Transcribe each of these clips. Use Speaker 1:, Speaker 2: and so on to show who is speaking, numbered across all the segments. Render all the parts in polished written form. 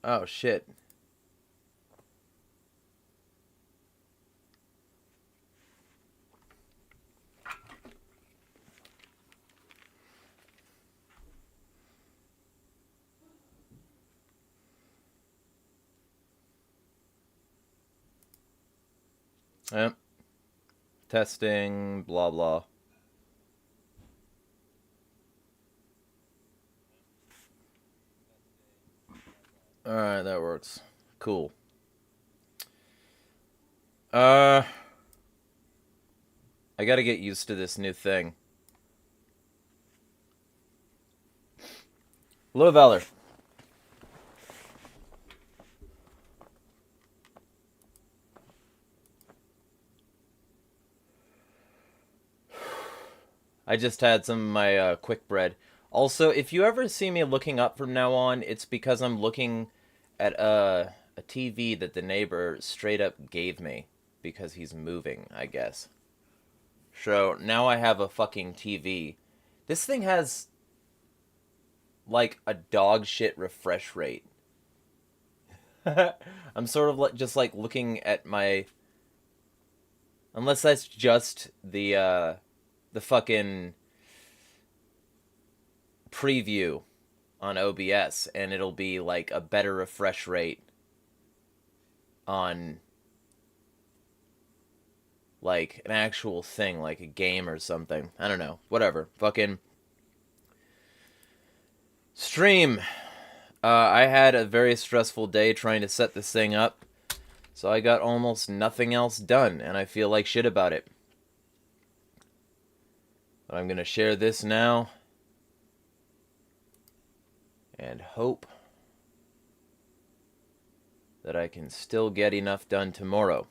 Speaker 1: Oh, shit. Yep. Testing, blah, blah. Alright, that works. Cool. I gotta get used to this new thing. Hello, Valor. I just had some of my quick bread. Also, if you ever see me looking up from now on, it's because I'm looking at a TV that the neighbor straight up gave me because he's moving, I guess. So now I have a fucking TV. This thing has like a dog shit refresh rate. I'm sort of just like looking at my, unless that's just the fucking preview on OBS, and it'll be like a better refresh rate on like an actual thing, like a game or something. I don't know. Whatever. Fucking stream. I had a very stressful day trying to set this thing up, so I got almost nothing else done, and I feel like shit about it. But I'm gonna share this now and hope that I can still get enough done tomorrow.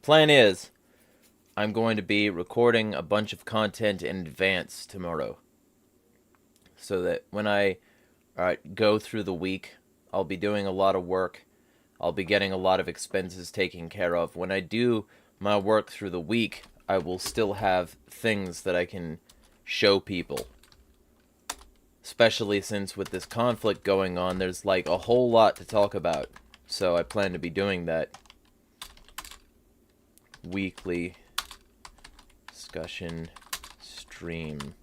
Speaker 1: Plan is, I'm going to be recording a bunch of content in advance tomorrow, so that when I go through the week, I'll be doing a lot of work. I'll be getting a lot of expenses taken care of. When I do my work through the week, I will still have things that I can show people. Especially since with this conflict going on, there's like a whole lot to talk about. So I plan to be doing that weekly discussion stream.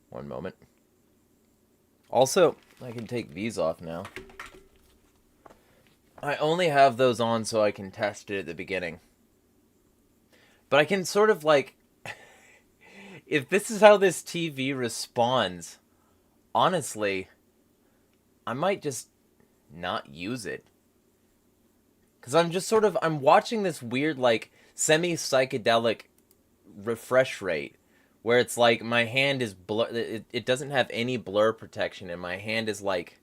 Speaker 1: One moment. Also, I can take these off now. I only have those on so I can test it at the beginning. But I can sort of like, if this is how this TV responds, honestly, I might just not use it. Because I'm just sort of, I'm watching this weird like semi-psychedelic refresh rate where it's like my hand is blur, it doesn't have any blur protection, and my hand is like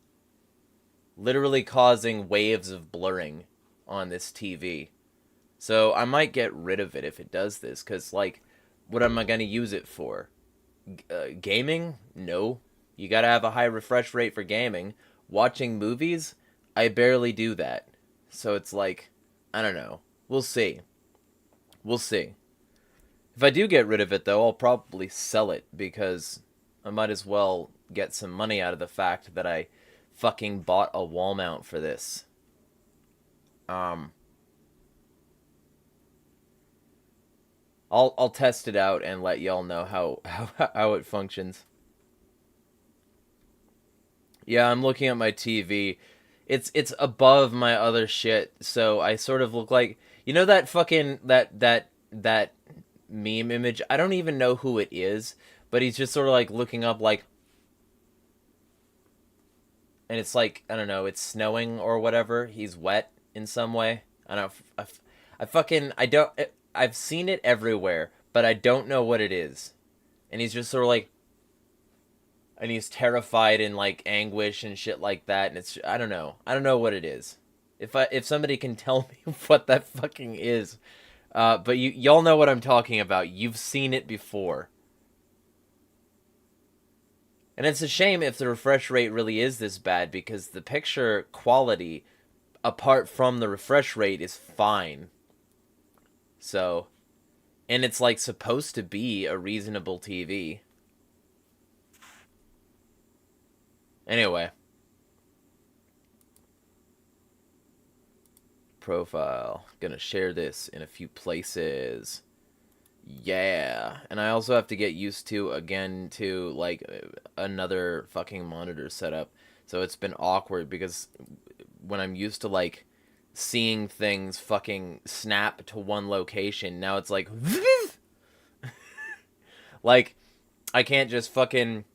Speaker 1: literally causing waves of blurring on this TV. So I might get rid of it if it does this, because like, what am I going to use it for? Gaming? No. You gotta have a high refresh rate for gaming. Watching movies? I barely do that. So it's like, I don't know. We'll see. We'll see. If I do get rid of it, though, I'll probably sell it, because I might as well get some money out of the fact that I fucking bought a wall mount for this. I'll test it out and let y'all know how it functions. Yeah, I'm looking at my TV. It's above my other shit, so I sort of look like, you know, that fucking that meme image. I don't even know who it is, but he's just sort of like looking up like, and it's like, I don't know, it's snowing or whatever. He's wet in some way. I don't. I fucking I don't. I've seen it everywhere, but I don't know what it is. And he's just sort of like, and he's terrified and like anguish and shit like that. And it's, I don't know. I don't know what it is. If somebody can tell me what that fucking is, but y'all know what I'm talking about. You've seen it before. And it's a shame if the refresh rate really is this bad, because the picture quality, apart from the refresh rate, is fine. So, And it's like supposed to be a reasonable TV. Anyway. Profile. Gonna share this in a few places. Yeah. And I also have to get used to, again, to, like, another fucking monitor setup. So it's been awkward because when I'm used to, like, seeing things fucking snap to one location, now it's like... like, I can't just fucking,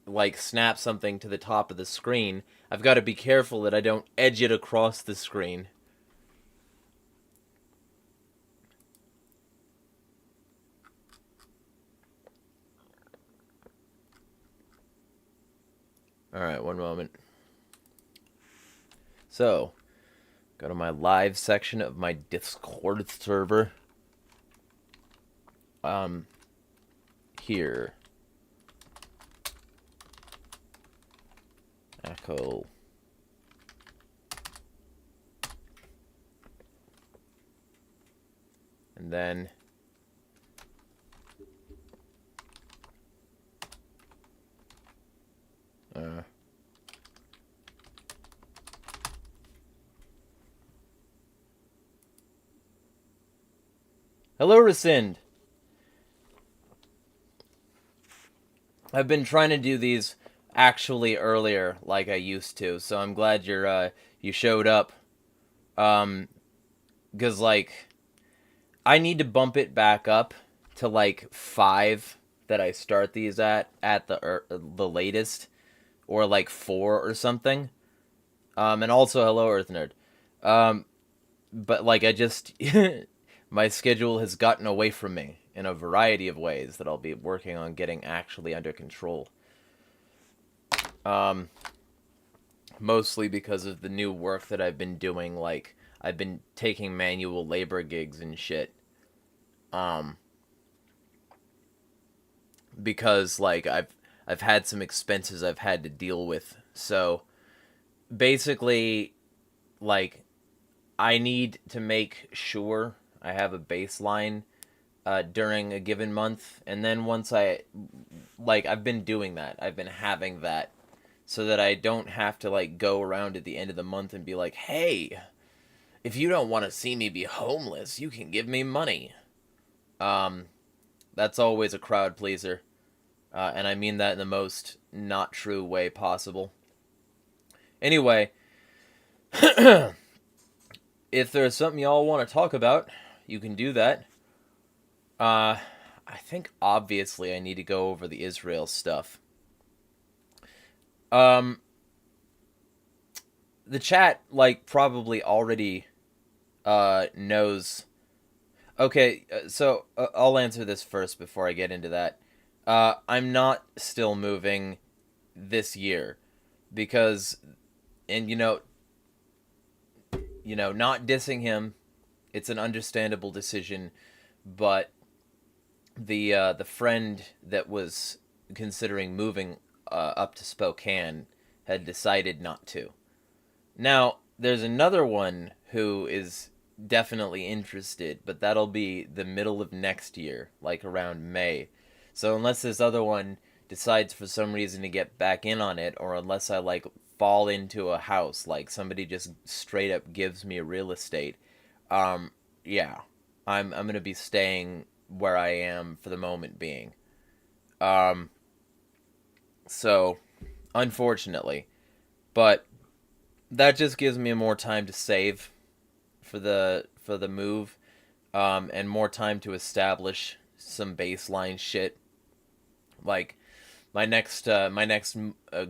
Speaker 1: like, snap something to the top of the screen. I've got to be careful that I don't edge it across the screen. Alright, one moment. So, go to my live section of my Discord server. Here. Echo. And then... Hello, Rescind. I've been trying to do these actually earlier, like I used to, so I'm glad you showed up. 'Cause, like, I need to bump it back up to, like, 5 that I start these at the latest, or, like, 4 or something. And also, hello, Earth Nerd. But, like, I just... my schedule has gotten away from me in a variety of ways that I'll be working on getting actually under control. Mostly because of the new work that I've been doing, like, I've been taking manual labor gigs and shit. Because, like, I've had some expenses I've had to deal with. So, basically, like, I need to make sure I have a baseline during a given month, and then once I've been doing that. I've been having that so that I don't have to, like, go around at the end of the month and be like, hey, if you don't want to see me be homeless, you can give me money. That's always a crowd pleaser. And I mean that in the most not true way possible. Anyway, if there's something y'all want to talk about, you can do that. I think obviously I need to go over the Israel stuff. The chat, like, probably already knows. Okay, so I'll answer this first before I get into that. I'm not still moving this year because, and not dissing him, it's an understandable decision, but the friend that was considering moving up to Spokane had decided not to. Now, there's another one who is definitely interested, but that'll be the middle of next year, like around May. So unless this other one decides for some reason to get back in on it, or unless I, like, fall into a house, like somebody just straight up gives me real estate, yeah, I'm gonna be staying where I am for the moment being. So, unfortunately, but that just gives me more time to save for the move, and more time to establish some baseline shit. Like, my next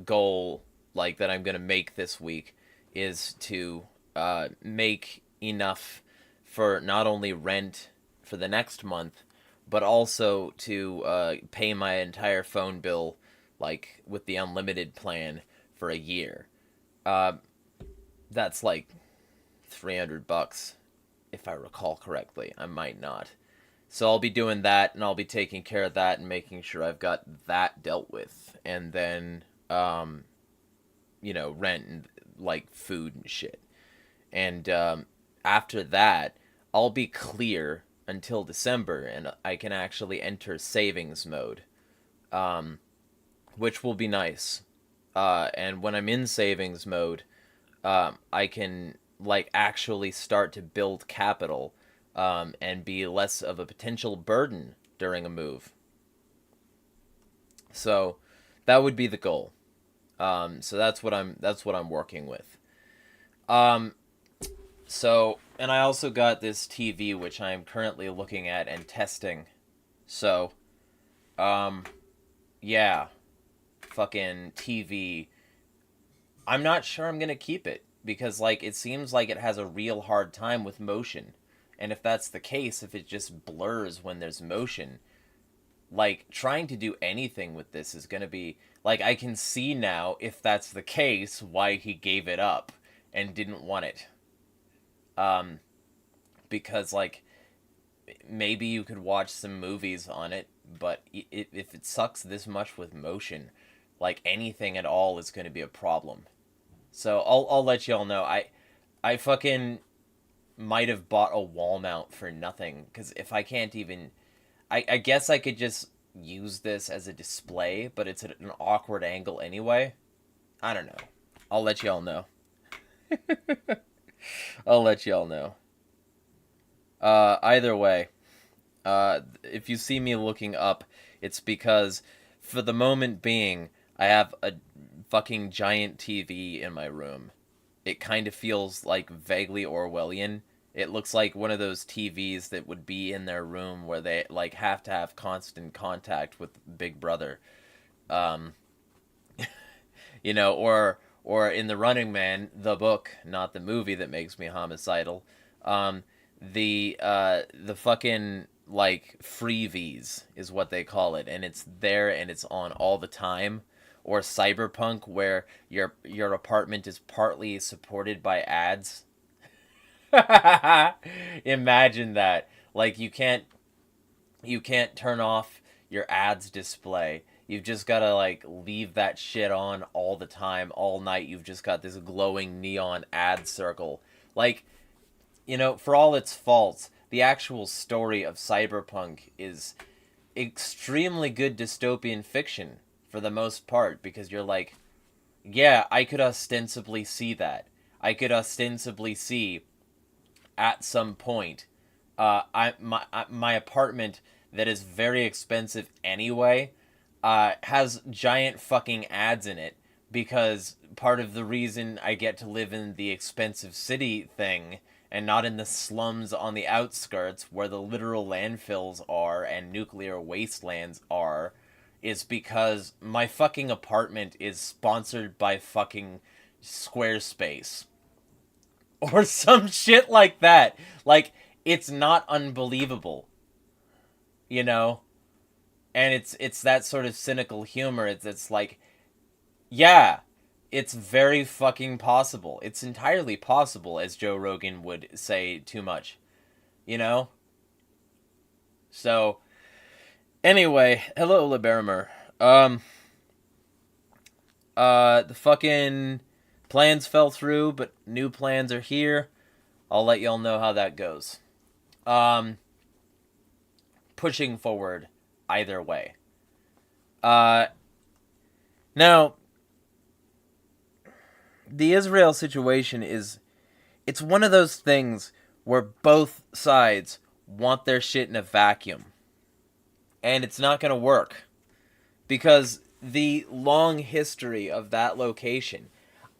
Speaker 1: goal, like, that I'm gonna make this week is to make enough for not only rent for the next month, but also to pay my entire phone bill, like, with the unlimited plan for a year. That's like $300, if I recall correctly. I might not. So I'll be doing that, and I'll be taking care of that and making sure I've got that dealt with. And then, rent and, like, food and shit. And after that, I'll be clear until December, and I can actually enter savings mode, which will be nice. And when I'm in savings mode, I can like actually start to build capital, and be less of a potential burden during a move. So that would be the goal. So that's what I'm working with. So, and I also got this TV which I am currently looking at and testing. So, yeah, fucking TV. I'm not sure I'm gonna keep it because like it seems like it has a real hard time with motion. And if that's the case, if it just blurs when there's motion, like trying to do anything with this is going to be like, I can see now, if that's the case, why he gave it up and didn't want it. Because like maybe you could watch some movies on it, but if it sucks this much with motion, like anything at all is going to be a problem. So I'll let y'all know. I fucking might have bought a wall mount for nothing, because if I can't even, I guess I could just use this as a display, but it's at an awkward angle anyway. I don't know. I'll let y'all know. I'll let y'all know. Either way, if you see me looking up, it's because for the moment being, I have a fucking giant TV in my room. It kind of feels like vaguely Orwellian. It looks like one of those TVs that would be in their room where they like have to have constant contact with Big Brother. You know, or in The Running Man, the book, not the movie that makes me homicidal. The fucking like freebies is what they call it, and it's there and it's on all the time. Or Cyberpunk, where your apartment is partly supported by ads. Imagine that. Like you can't turn off your ads display. You've just got to like leave that shit on all the time, all night. You've just got this glowing neon ad circle. Like, you know, for all its faults, the actual story of Cyberpunk is extremely good dystopian fiction for the most part, because you're like, yeah, I could ostensibly see that. I could ostensibly see at some point, my apartment that is very expensive anyway, has giant fucking ads in it, because part of the reason I get to live in the expensive city thing and not in the slums on the outskirts where the literal landfills are and nuclear wastelands are, is because my fucking apartment is sponsored by fucking Squarespace. Or some shit like that. Like, it's not unbelievable. You know? And it's that sort of cynical humor. It's like, yeah, it's very fucking possible. It's entirely possible, as Joe Rogan would say too much. You know? So, anyway, hello, Liberimer. The fucking plans fell through, but new plans are here. I'll let y'all know how that goes. Pushing forward either way. Now, the Israel situation it's one of those things where both sides want their shit in a vacuum. And it's not going to work. Because the long history of that location,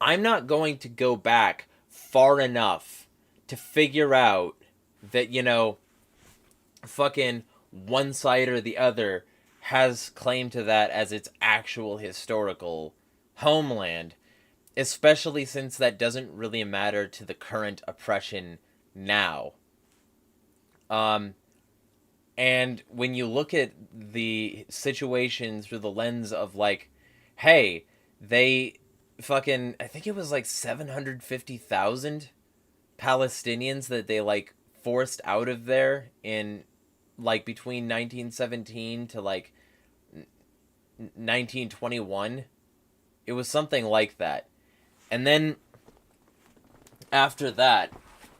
Speaker 1: I'm not going to go back far enough to figure out that, you know, fucking one side or the other has claim to that as its actual historical homeland, especially since that doesn't really matter to the current oppression now. And when you look at the situation through the lens of like, hey, they fucking, I think it was like 750,000 Palestinians that they like forced out of there in like between 1917 to like 1921. It was something like that. And then after that,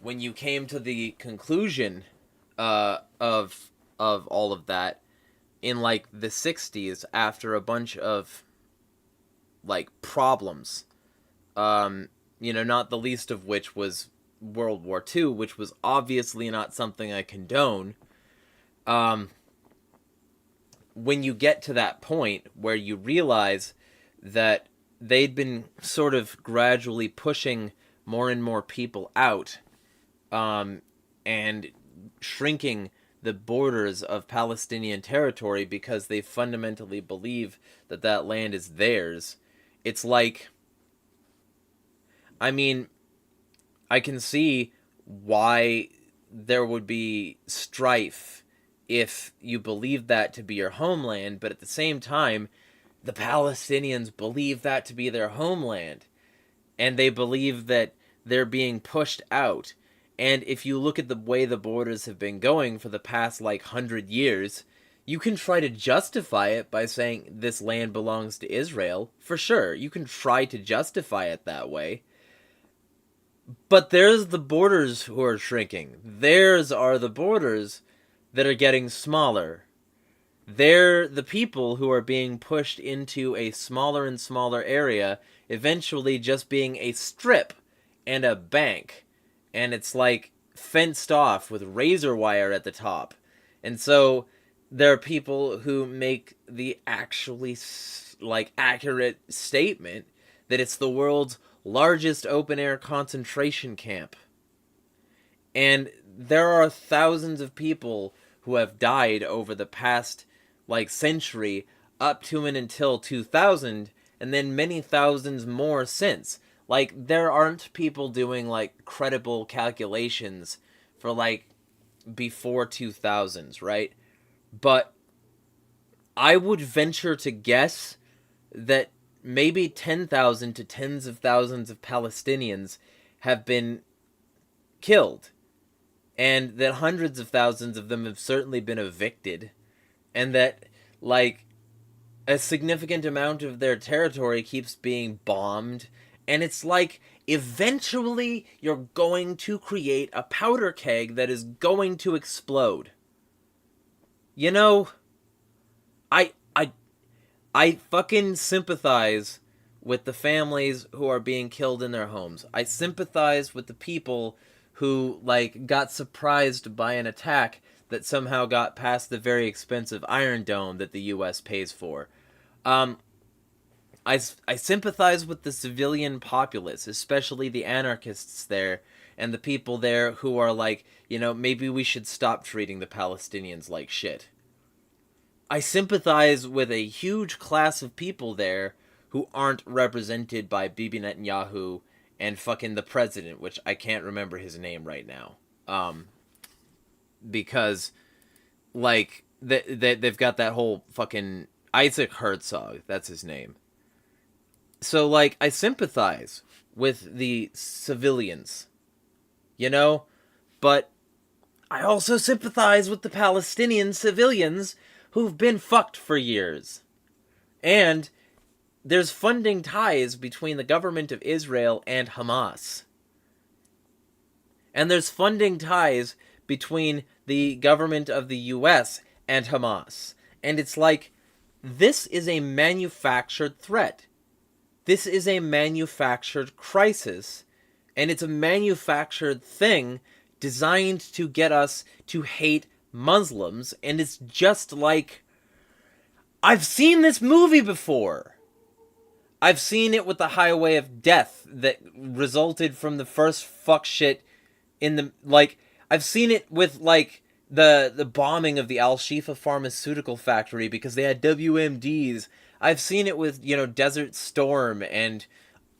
Speaker 1: when you came to the conclusion of all of that in like the 60s after a bunch of like problems. Not the least of which was World War II, which was obviously not something I condone. When you get to that point where you realize that they'd been sort of gradually pushing more and more people out, and shrinking the borders of Palestinian territory because they fundamentally believe that that land is theirs. It's like, I mean, I can see why there would be strife if you believe that to be your homeland, but at the same time, the Palestinians believe that to be their homeland, and they believe that they're being pushed out. And if you look at the way the borders have been going for the past, 100 years, you can try to justify it by saying this land belongs to Israel. For sure, you can try to justify it that way. But there's the borders who are shrinking. Theirs are the borders that are getting smaller. They're the people who are being pushed into a smaller and smaller area, eventually just being a strip and a bank. And it's fenced off with razor wire at the top. And so there are people who make the actually accurate statement that it's the world's largest open-air concentration camp. And there are thousands of people who have died over the past century up to and until 2000, and then many thousands more since. There aren't people doing credible calculations for before 2000s, right? But I would venture to guess that maybe 10,000 to tens of thousands of Palestinians have been killed, and that hundreds of thousands of them have certainly been evicted, and that a significant amount of their territory keeps being bombed. And it's eventually you're going to create a powder keg that is going to explode. I fucking sympathize with the families who are being killed in their homes. I sympathize with the people who, got surprised by an attack that somehow got past the very expensive Iron Dome that the U.S. pays for. I sympathize with the civilian populace, especially the anarchists there, and the people there who are maybe we should stop treating the Palestinians like shit. I sympathize with a huge class of people there who aren't represented by Bibi Netanyahu and fucking the president, which I can't remember his name right now. Because, they've got that whole fucking Isaac Herzog, that's his name. So, I sympathize with the civilians, but I also sympathize with the Palestinian civilians who've been fucked for years. And there's funding ties between the government of Israel and Hamas. And there's funding ties between the government of the US and Hamas. And it's this is a manufactured threat. This is a manufactured crisis, and it's a manufactured thing designed to get us to hate Muslims, and it's just I've seen this movie before. I've seen it with the Highway of Death that resulted from the first fuck shit in the, I've seen it with, the bombing of the Al-Shifa pharmaceutical factory because they had WMDs. I've seen it with, Desert Storm and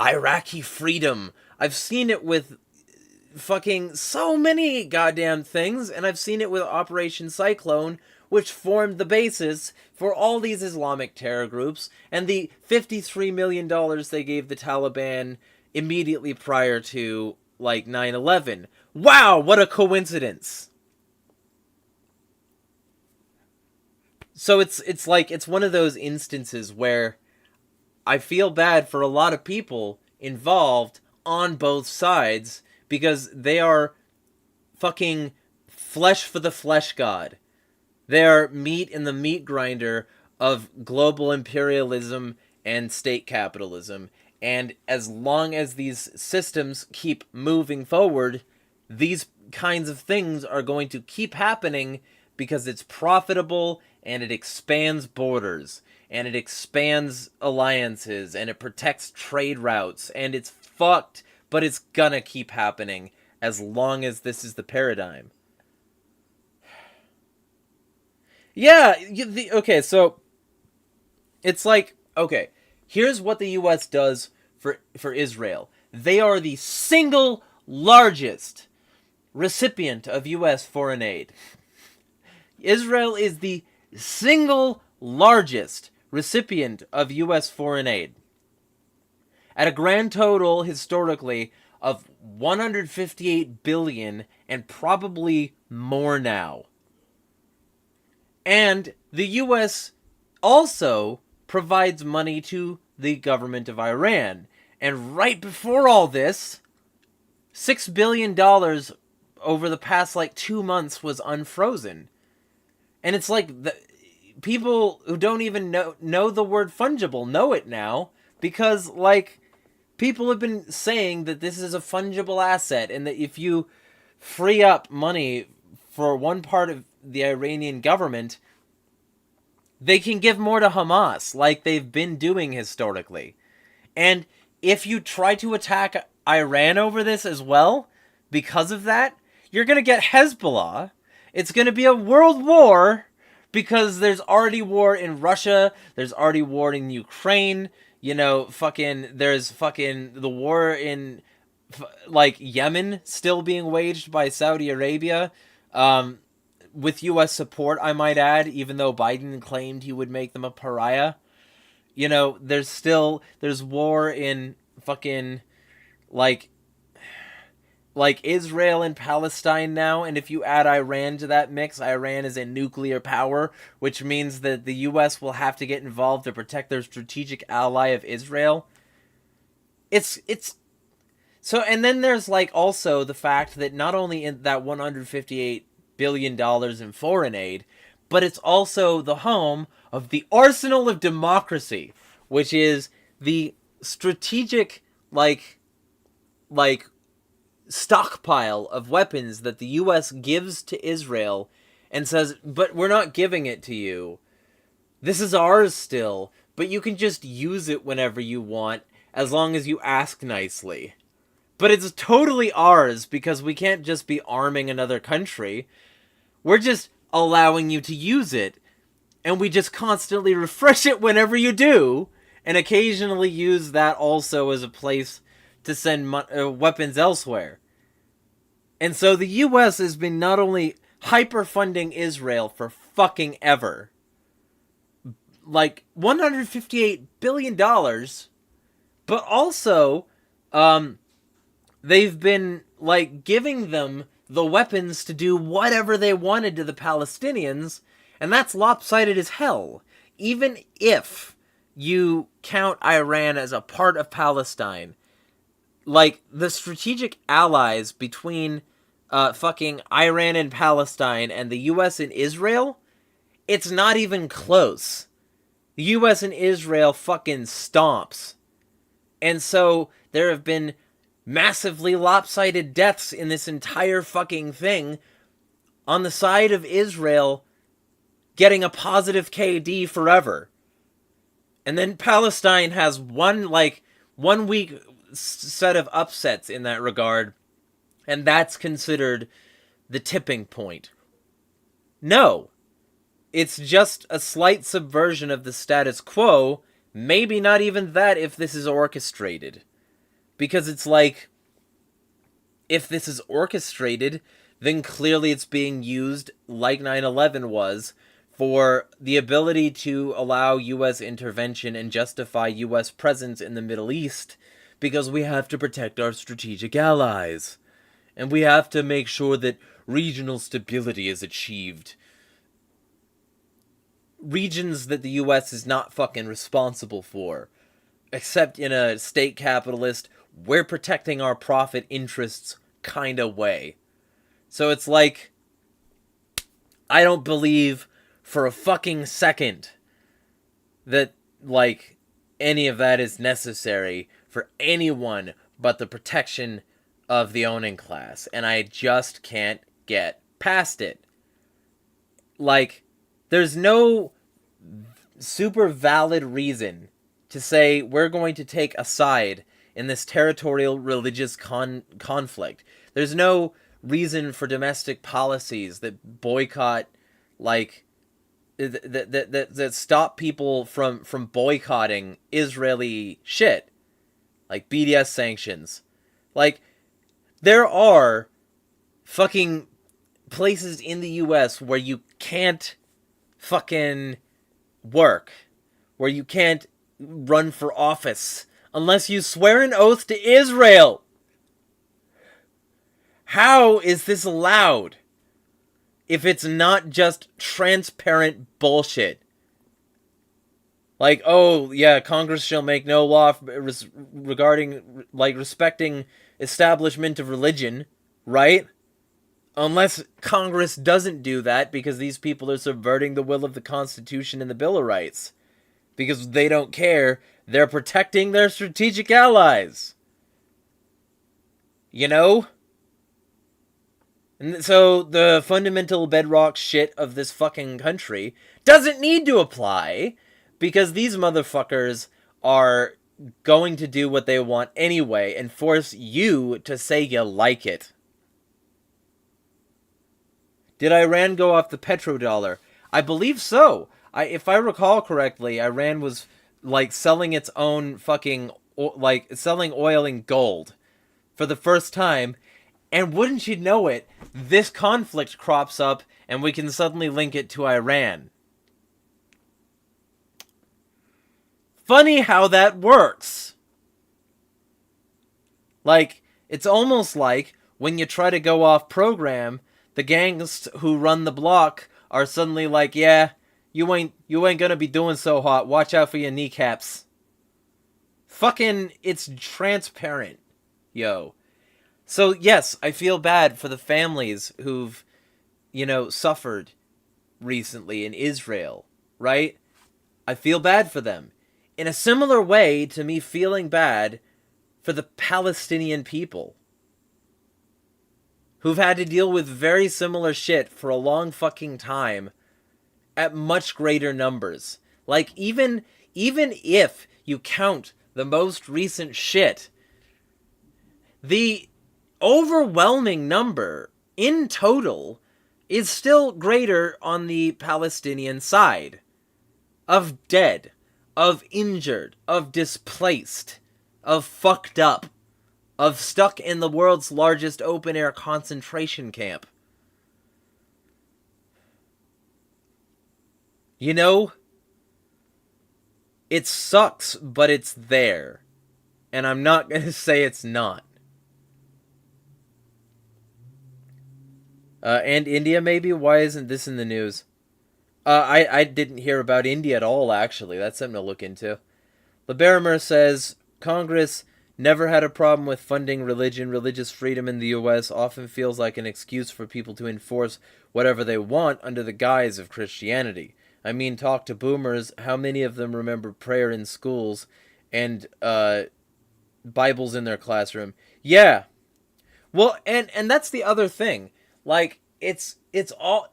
Speaker 1: Iraqi Freedom. I've seen it with fucking so many goddamn things, and I've seen it with Operation Cyclone, which formed the basis for all these Islamic terror groups, and the $53 million they gave the Taliban immediately prior to, 9/11. Wow, what a coincidence! So it's one of those instances where I feel bad for a lot of people involved on both sides because they are fucking flesh for the flesh god. They're meat in the meat grinder of global imperialism and state capitalism. And as long as these systems keep moving forward, these kinds of things are going to keep happening because it's profitable and it expands borders and it expands alliances and it protects trade routes, and it's fucked, but it's gonna keep happening as long as this is the paradigm. Yeah, okay, so it's like, okay, here's what the U.S. does for Israel. They are the single largest recipient of U.S. foreign aid. Israel is the single largest recipient of U.S. foreign aid. At a grand total, historically, of $158 billion, and probably more now. And the U.S. also provides money to the government of Iran. And right before all this, $6 billion over the past 2 months was unfrozen. And it's like, people who don't even know the word fungible know it now, because people have been saying that this is a fungible asset, and that if you free up money for one part of the Iranian government, they can give more to Hamas, like they've been doing historically. And if you try to attack Iran over this as well, because of that, you're going to get Hezbollah. It's going to be a world war, because there's already war in Russia, there's already war in Ukraine, there's the war in, Yemen still being waged by Saudi Arabia, with U.S. support, I might add, even though Biden claimed he would make them a pariah. There's war in Israel and Palestine now, and if you add Iran to that mix, Iran is a nuclear power, which means that the U.S. will have to get involved to protect their strategic ally of Israel. So, and then there's also the fact that not only in that $158 billion in foreign aid, but it's also the home of the arsenal of democracy, which is the strategic stockpile of weapons that the U.S. gives to Israel and says, but we're not giving it to you. This is ours still, but you can just use it whenever you want, as long as you ask nicely. But it's totally ours, because we can't just be arming another country. We're just allowing you to use it, and we just constantly refresh it whenever you do, and occasionally use that also as a place to send weapons elsewhere. And so the U.S. has been not only hyper-funding Israel for fucking ever, $158 billion, but also, they've been, giving them the weapons to do whatever they wanted to the Palestinians, and that's lopsided as hell. Even if you count Iran as a part of Palestine, the strategic allies between Iran and Palestine and the U.S. and Israel, it's not even close. The U.S. and Israel fucking stomps. And so there have been massively lopsided deaths in this entire fucking thing on the side of Israel getting a positive KD forever. And then Palestine has one week set of upsets in that regard, and that's considered the tipping point. No. It's just a slight subversion of the status quo, maybe not even that if this is orchestrated. Because it's if this is orchestrated, then clearly it's being used, like 9/11 was, for the ability to allow U.S. intervention and justify U.S. presence in the Middle East, because we have to protect our strategic allies. And we have to make sure that regional stability is achieved. Regions that the U.S. is not fucking responsible for. Except in a state capitalist, we're protecting our profit interests kind of way. So it's I don't believe for a fucking second that, like, any of that is necessary for anyone but the protection of the owning class. And I just can't get past it. Like, there's no super valid reason to say we're going to take a side in this territorial religious conflict. There's no reason for domestic policies that boycott, like, that stop people from boycotting Israeli shit, like BDS sanctions. Like, there are fucking places in the US where you can't fucking work, where you can't run for office unless you swear an oath to Israel. How is this allowed if it's not just transparent bullshit? Like, oh, yeah, Congress shall make no law regarding, like, respecting establishment of religion, right? Unless Congress doesn't do that because these people are subverting the will of the Constitution and the Bill of Rights. Because they don't care, they're protecting their strategic allies. You know? And so the fundamental bedrock shit of this fucking country doesn't need to apply because these motherfuckers are going to do what they want anyway and force you to say you like it. Did Iran go off the petrodollar? I believe so. If I recall correctly, Iran was, like, selling its own fucking, like, selling oil in gold for the first time. And wouldn't you know it, this conflict crops up and we can suddenly link it to Iran. Funny how that works. Like, it's almost like when you try to go off program, the gangs who run the block are suddenly like, yeah, you ain't gonna be doing so hot. Watch out for your kneecaps. Fucking, it's transparent, yo. So, yes, I feel bad for the families who've, you know, suffered recently in Israel, right? I feel bad for them. In a similar way to me feeling bad for the Palestinian people who've had to deal with very similar shit for a long fucking time at much greater numbers. Like, even if you count the most recent shit, the overwhelming number in total is still greater on the Palestinian side of dead, of injured, of displaced, of fucked up, of stuck in the world's largest open-air concentration camp. You know, it sucks, but it's there. And I'm not going to say it's not. And India, maybe? Why isn't this in the news? I didn't hear about India at all, actually. That's something to look into. LeBarimer says, Congress never had a problem with funding religion. Religious freedom in the U.S. often feels like an excuse for people to enforce whatever they want under the guise of Christianity. I mean, talk to boomers. How many of them remember prayer in schools and Bibles in their classroom? Yeah. Well, and that's the other thing. Like, it's all...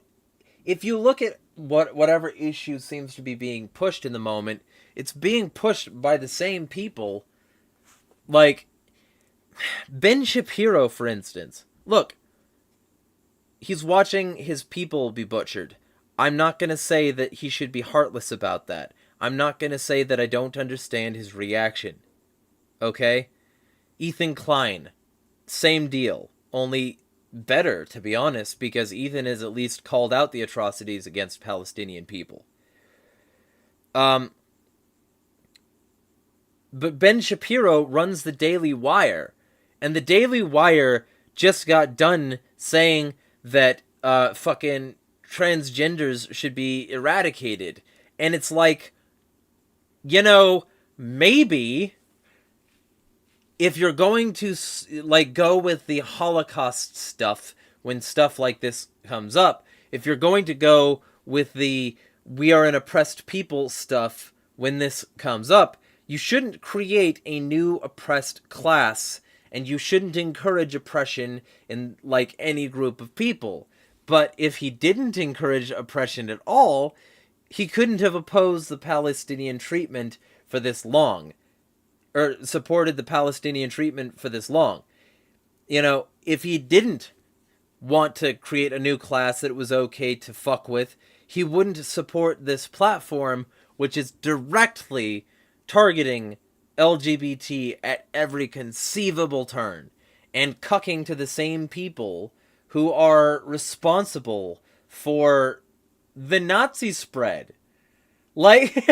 Speaker 1: If you look at whatever issue seems to be being pushed in the moment, it's being pushed by the same people. Like, Ben Shapiro, for instance. Look, he's watching his people be butchered. I'm not going to say that he should be heartless about that. I'm not going to say that I don't understand his reaction. Okay? Ethan Klein, same deal. Only better, to be honest, because Ethan has at least called out the atrocities against Palestinian people. But Ben Shapiro runs the Daily Wire, and the Daily Wire just got done saying that fucking transgenders should be eradicated. And it's like, you know, maybe if you're going to, like, go with the Holocaust stuff when stuff like this comes up, if you're going to go with the we are an oppressed people stuff when this comes up, you shouldn't create a new oppressed class, and you shouldn't encourage oppression in, like, any group of people. But if he didn't encourage oppression at all, he couldn't have opposed the Palestinian treatment for this long. Or supported the Palestinian treatment for this long. You know, if he didn't want to create a new class that it was okay to fuck with, he wouldn't support this platform, which is directly targeting LGBT at every conceivable turn, and cucking to the same people who are responsible for the Nazi spread. Like,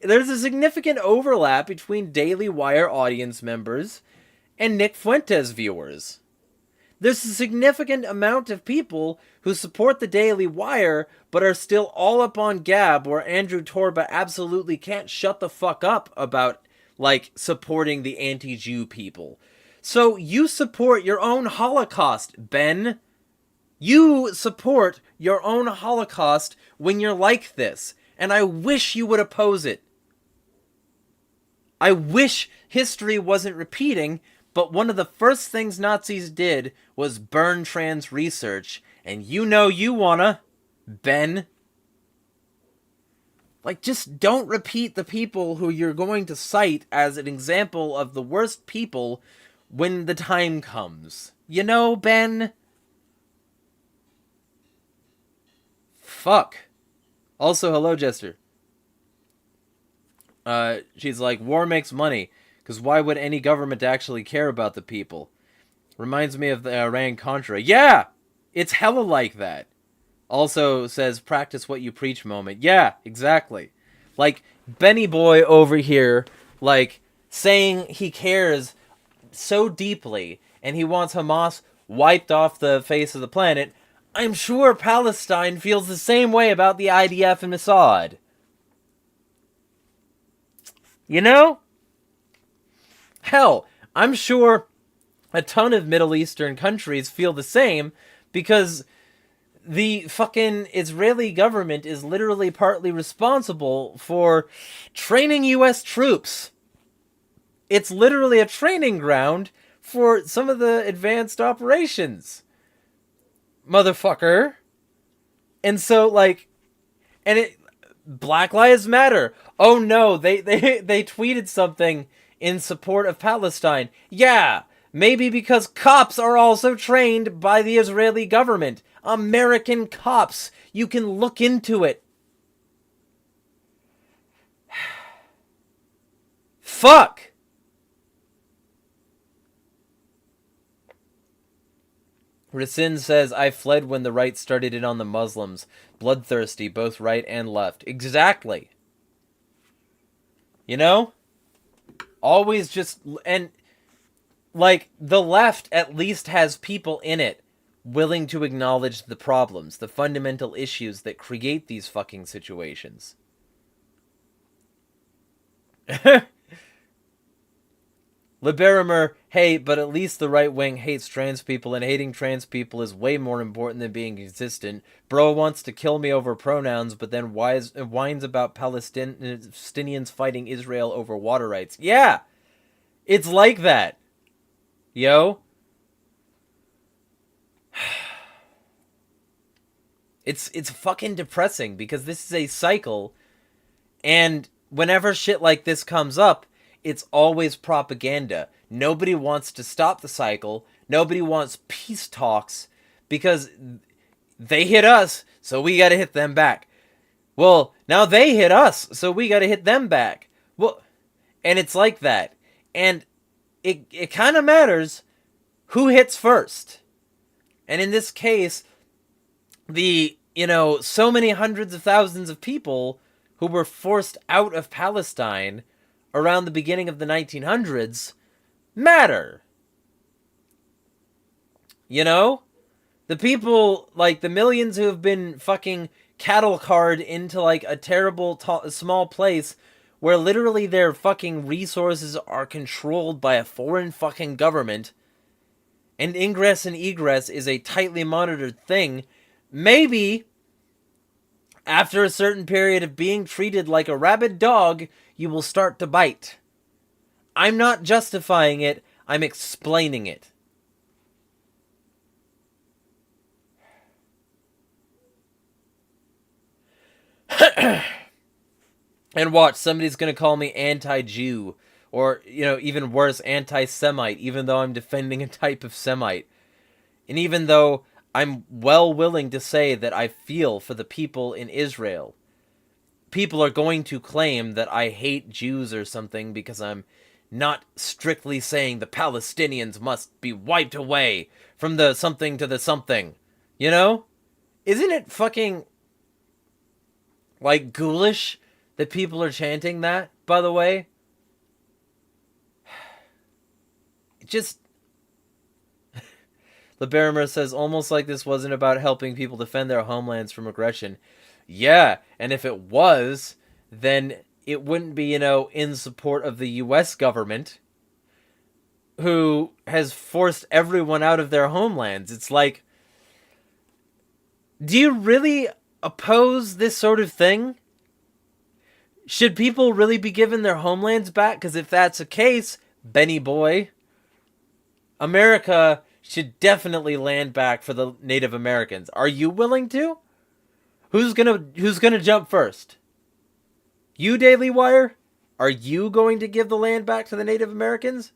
Speaker 1: there's a significant overlap between Daily Wire audience members and Nick Fuentes viewers. There's a significant amount of people who support the Daily Wire but are still all up on Gab, where Andrew Torba absolutely can't shut the fuck up about, like, supporting the anti-Jew people. So you support your own Holocaust, Ben. You support your own Holocaust when you're like this, and I wish you would oppose it. I wish history wasn't repeating, but one of the first things Nazis did was burn trans research, and you know you wanna, Ben. Like, just don't repeat the people who you're going to cite as an example of the worst people when the time comes. You know, Ben? Fuck. Also, hello, Jester. She's like, war makes money, because why would any government actually care about the people? Reminds me of the Iran-Contra. Yeah! It's hella like that. Also says, practice what you preach moment. Yeah, exactly. Like, Benny Boy over here, like, saying he cares so deeply, and he wants Hamas wiped off the face of the planet. I'm sure Palestine feels the same way about the IDF and Mossad. You know? Hell, I'm sure a ton of Middle Eastern countries feel the same, because the fucking Israeli government is literally partly responsible for training US troops. It's literally a training ground for some of the advanced operations. Motherfucker. And so, like, and it, Black Lives Matter. Oh no, they tweeted something in support of Palestine. Yeah, maybe because cops are also trained by the Israeli government. American cops. You can look into it. Fuck. Racine says, I fled when the right started in on the Muslims. Bloodthirsty, both right and left. Exactly. You know? Always just... And, like, the left at least has people in it willing to acknowledge the problems, the fundamental issues that create these fucking situations. Liberimer, hey, but at least the right wing hates trans people, and hating trans people is way more important than being consistent. Bro wants to kill me over pronouns, but then whines about Palestinians fighting Israel over water rights. Yeah! It's like that. Yo? It's fucking depressing, because this is a cycle, and whenever shit like this comes up, it's always propaganda. Nobody wants to stop the cycle. Nobody wants peace talks, because they hit us, so we gotta hit them back. Well, now they hit us, so we gotta hit them back. Well, and it's like that. And it kind of matters who hits first. And in this case, so many hundreds of thousands of people who were forced out of Palestine around the beginning of the 1900s matter. You know? The people, like, the millions who have been fucking cattle carted into, like, a terrible small place where literally their fucking resources are controlled by a foreign fucking government, and ingress and egress is a tightly monitored thing. maybe after a certain period of being treated like a rabid dog, you will start to bite. I'm not justifying it, I'm explaining it. And watch, somebody's gonna call me anti-Jew, or, even worse, anti-Semite, even though I'm defending a type of Semite. And even though I'm well willing to say that I feel for the people in Israel, people are going to claim that I hate Jews or something because I'm not strictly saying the Palestinians must be wiped away from the something to the something. Isn't it fucking, ghoulish that people are chanting that, by the way? Just... LeBarimer says, almost like this wasn't about helping people defend their homelands from aggression. Yeah, and if it was, then it wouldn't be, in support of the U.S. government, who has forced everyone out of their homelands. It's like, do you really oppose this sort of thing? Should people really be given their homelands back? Because if that's the case, Benny boy, America should definitely land back for the Native Americans. Are you willing to? Who's gonna jump first? You, Daily Wire? Are you going to give the land back to the Native Americans?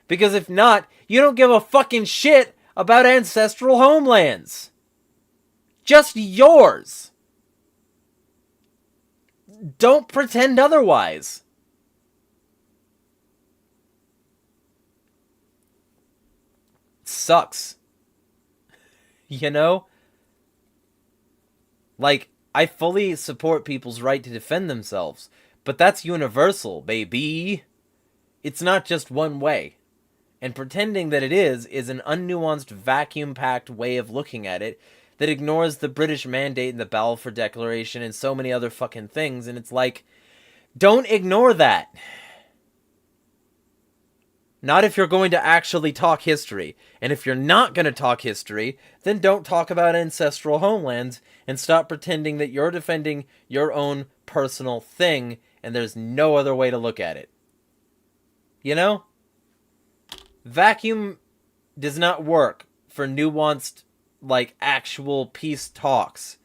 Speaker 1: Because if not, you don't give a fucking shit about ancestral homelands. Just yours. Don't pretend otherwise. Sucks. I fully support people's right to defend themselves, but that's universal, baby. It's not just one way. And pretending that it is an unnuanced, vacuum-packed way of looking at it that ignores the British Mandate and the Balfour Declaration and so many other fucking things, and it's like, don't ignore that. Not if you're going to actually talk history. And if you're not going to talk history, then don't talk about ancestral homelands and stop pretending that you're defending your own personal thing and there's no other way to look at it. Vacuum does not work for nuanced, actual peace talks.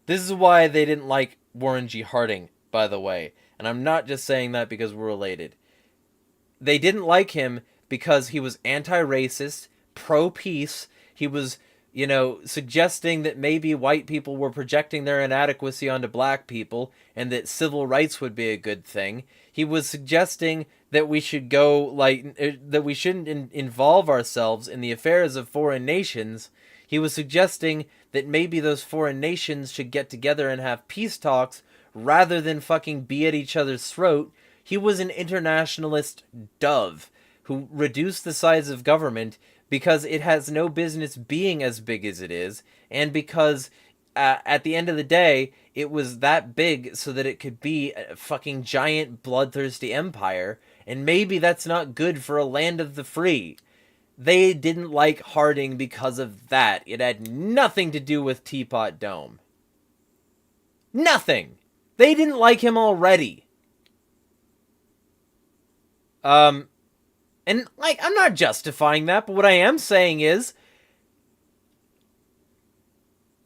Speaker 1: This is why they didn't like Warren G. Harding, by the way. And I'm not just saying that because we're related. They didn't like him because he was anti-racist, pro-peace. He was, suggesting that maybe white people were projecting their inadequacy onto black people and that civil rights would be a good thing. He was suggesting that we should that we shouldn't involve ourselves in the affairs of foreign nations. He was suggesting that maybe those foreign nations should get together and have peace talks rather than fucking be at each other's throat. He was an internationalist dove who reduced the size of government because it has no business being as big as it is, and because at the end of the day, it was that big so that it could be a fucking giant bloodthirsty empire, and maybe that's not good for a land of the free. They didn't like Harding because of that. It had nothing to do with Teapot Dome. Nothing! They didn't like him already. And, I'm not justifying that, but what I am saying is,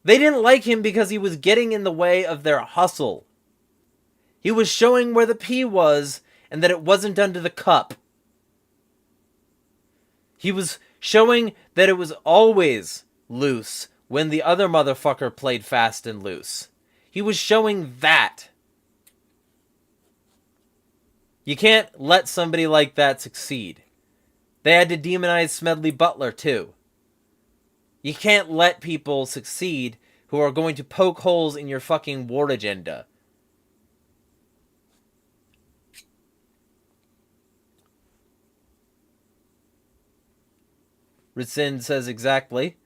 Speaker 1: they didn't like him because he was getting in the way of their hustle. He was showing where the P was, and that it wasn't under the cup. He was showing that it was always loose when the other motherfucker played fast and loose. He was showing that. You can't let somebody like that succeed. They had to demonize Smedley Butler, too. You can't let people succeed who are going to poke holes in your fucking war agenda. Rescind says exactly.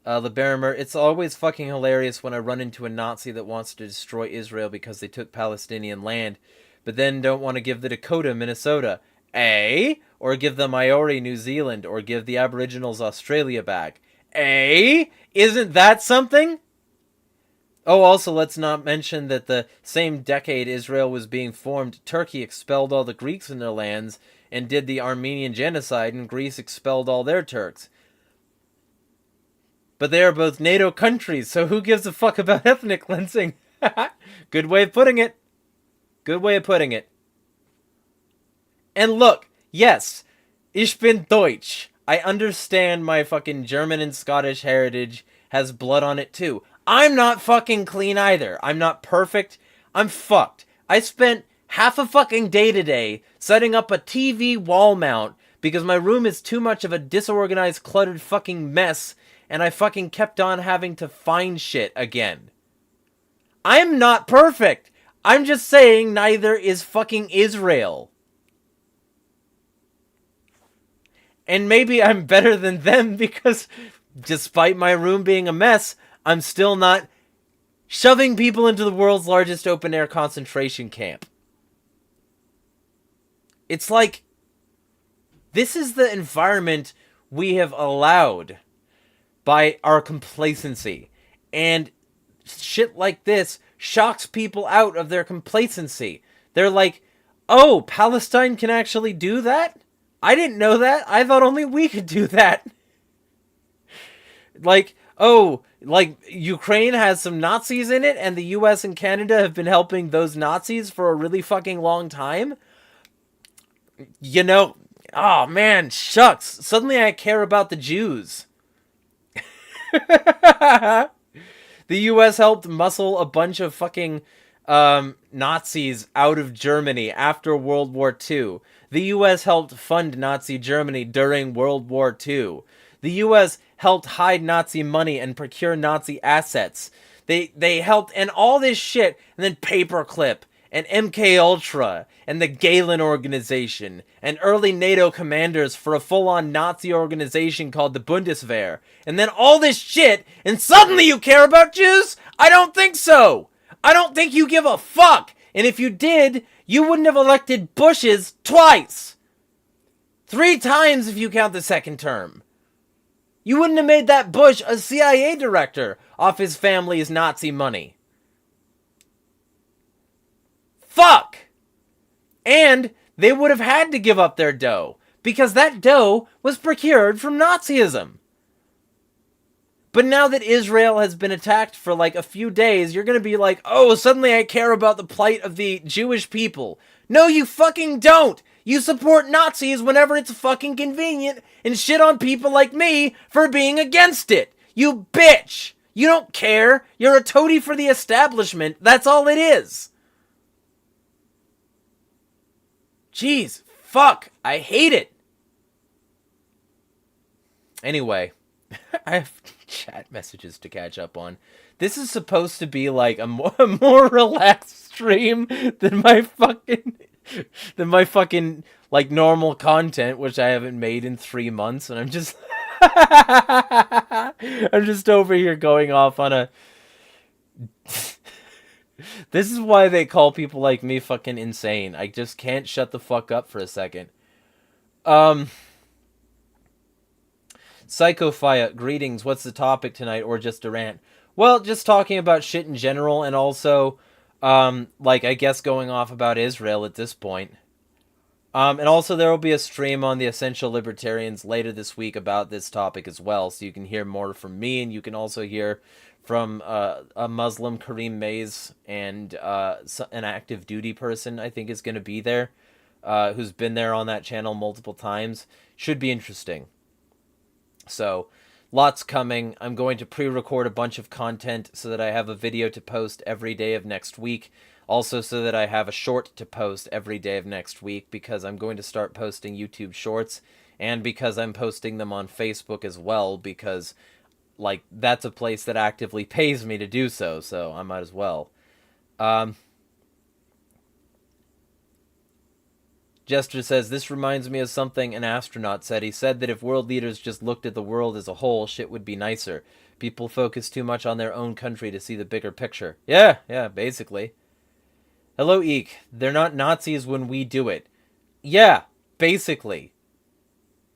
Speaker 1: LeBarimer, it's always fucking hilarious when I run into a Nazi that wants to destroy Israel because they took Palestinian land, but then don't want to give the Dakota, Minnesota. Or give the Maori, New Zealand, or give the Aboriginals Australia back. Isn't that something? Oh, also, let's not mention that the same decade Israel was being formed, Turkey expelled all the Greeks in their lands and did the Armenian genocide, and Greece expelled all their Turks. But they are both NATO countries, so who gives a fuck about ethnic cleansing? Good way of putting it. Good way of putting it. And look, yes, ich bin Deutsch. I understand my fucking German and Scottish heritage has blood on it too. I'm not fucking clean either. I'm not perfect. I'm fucked. I spent half a fucking day today setting up a TV wall mount because my room is too much of a disorganized, cluttered fucking mess, and I fucking kept on having to find shit again. I'm not perfect. I'm just saying neither is fucking Israel. And maybe I'm better than them because despite my room being a mess, I'm still not shoving people into the world's largest open-air concentration camp. It's like, this is the environment we have allowed by our complacency. And shit like this shocks people out of their complacency. They're like, oh, Palestine can actually do that? I didn't know that. I thought only we could do that. Like, oh, like Ukraine has some Nazis in it and the US and Canada have been helping those Nazis for a really fucking long time. You know, oh man, shucks. Suddenly I care about the Jews. The US helped muscle a bunch of fucking Nazis out of Germany after World War II. The US helped fund Nazi Germany during World War II. The US helped hide Nazi money and procure Nazi assets. They helped, and all this shit, and then Paperclip, and MK Ultra, and the Galen Organization, and early NATO commanders for a full-on Nazi organization called the Bundeswehr, and then all this shit, and suddenly you care about Jews? I don't think so! I don't think you give a fuck! And if you did, you wouldn't have elected Bushes twice! 3 times if you count the second term. You wouldn't have made that Bush a CIA director off his family's Nazi money. Fuck! And they would have had to give up their dough, because that dough was procured from Nazism. But now that Israel has been attacked for like a few days, you're gonna be like, oh, suddenly I care about the plight of the Jewish people. No, you fucking don't! You support Nazis whenever it's fucking convenient and shit on people like me for being against it. You bitch! You don't care. You're a toady for the establishment. That's all it is. Jeez, fuck. I hate it. Anyway, I have chat messages to catch up on. This is supposed to be like a more relaxed stream than my fucking like normal content, which I haven't made in 3 months, and I'm just I'm just over here going off on a This is why they call people like me fucking insane. I just can't shut the fuck up for a second. Psychophia, greetings. What's the topic tonight, or just a rant? Well, just talking about shit in general, and also, like, I guess going off about Israel at this point. And also there will be a stream on the Essential Libertarians later this week about this topic as well, so you can hear more from me, and you can also hear from a Muslim, Kareem Mays, and an active duty person, I think, is going to be there, who's been there on that channel multiple times. Should be interesting. So, lots coming. I'm going to pre-record a bunch of content so that I have a video to post every day of next week. Also so that I have a short to post every day of next week, because I'm going to start posting YouTube shorts, and because I'm posting them on Facebook as well, because, like, that's a place that actively pays me to do so, so I might as well. Jester says, this reminds me of something an astronaut said. He said that if world leaders just looked at the world as a whole, shit would be nicer. People focus too much on their own country to see the bigger picture. Yeah, basically. Hello, Eek. They're not Nazis when we do it. Yeah, basically.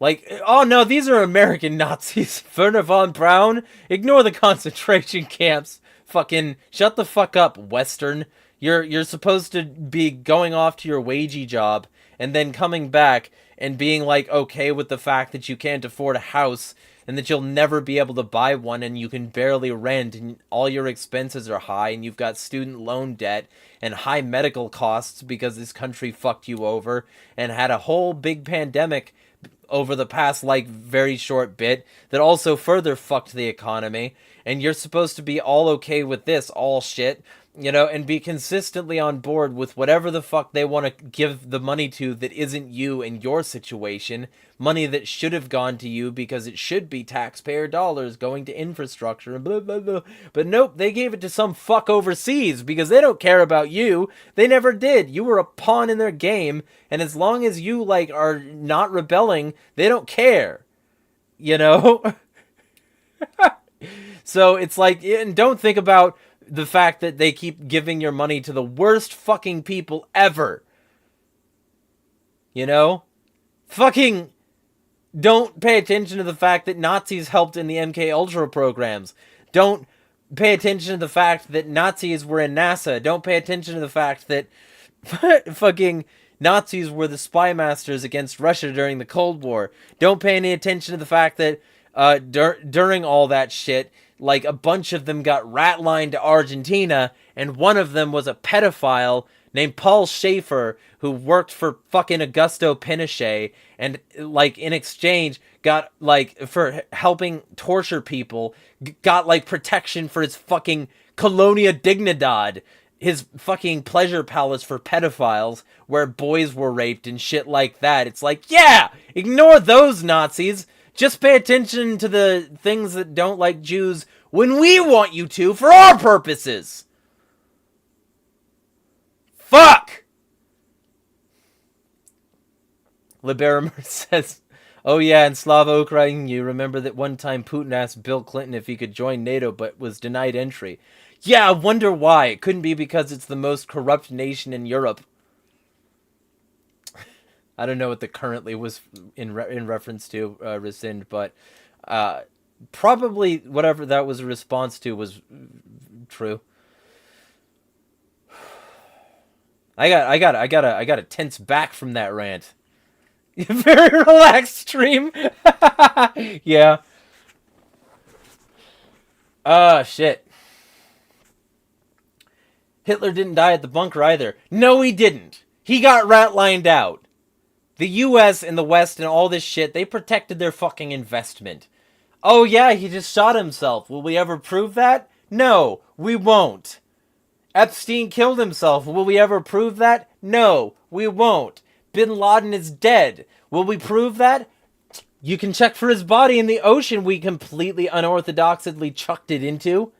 Speaker 1: Like, oh no, these are American Nazis. Werner von Braun, ignore the concentration camps. Fucking shut the fuck up, Western. You're supposed to be going off to your wagey job and then coming back and being like okay with the fact that you can't afford a house and that you'll never be able to buy one and you can barely rent and all your expenses are high and you've got student loan debt and high medical costs because this country fucked you over and had a whole big pandemic over the past, like, very short bit that also further fucked the economy, and you're supposed to be all okay with this all shit, you know, and be consistently on board with whatever the fuck they want to give the money to that isn't you and your situation, money that should have gone to you because it should be taxpayer dollars going to infrastructure and blah blah blah. But nope, they gave it to some fuck overseas because they don't care about you. They never did. You were a pawn in their game, and as long as you, like, are not rebelling, they don't care. You know? So it's like, and don't think about the fact that they keep giving your money to the worst fucking people ever. You know? Fucking don't pay attention to the fact that Nazis helped in the MK Ultra programs. Don't pay attention to the fact that Nazis were in NASA. Don't pay attention to the fact that fucking Nazis were the spy masters against Russia during the Cold War. Don't pay any attention to the fact that during all that shit, like, a bunch of them got rat-lined to Argentina, and one of them was a pedophile named Paul Schaefer, who worked for fucking Augusto Pinochet, and, like, in exchange, got, like, for helping torture people, got, like, protection for his fucking Colonia Dignidad, his fucking pleasure palace for pedophiles, where boys were raped and shit like that. It's like, yeah! Ignore those Nazis! Just pay attention to the things that don't like Jews when we want you to for our purposes. Fuck! Liberimer says, oh yeah, in Slava Ukraine, you remember that one time Putin asked Bill Clinton if he could join NATO but was denied entry. Yeah, I wonder why. It couldn't be because it's the most corrupt nation in Europe. I don't know what the currently was in reference to, rescind, but probably whatever that was a response to was true. I got a tense back from that rant. Very relaxed stream. Yeah. Shit. Hitler didn't die at the bunker either. No, he didn't. He got rat-lined out. The US and the West and all this shit, they protected their fucking investment. Oh yeah, he just shot himself. Will we ever prove that? No, we won't. Epstein killed himself. Will we ever prove that? No, we won't. Bin Laden is dead. Will we prove that? You can check for his body in the ocean we completely unorthodoxly chucked it into.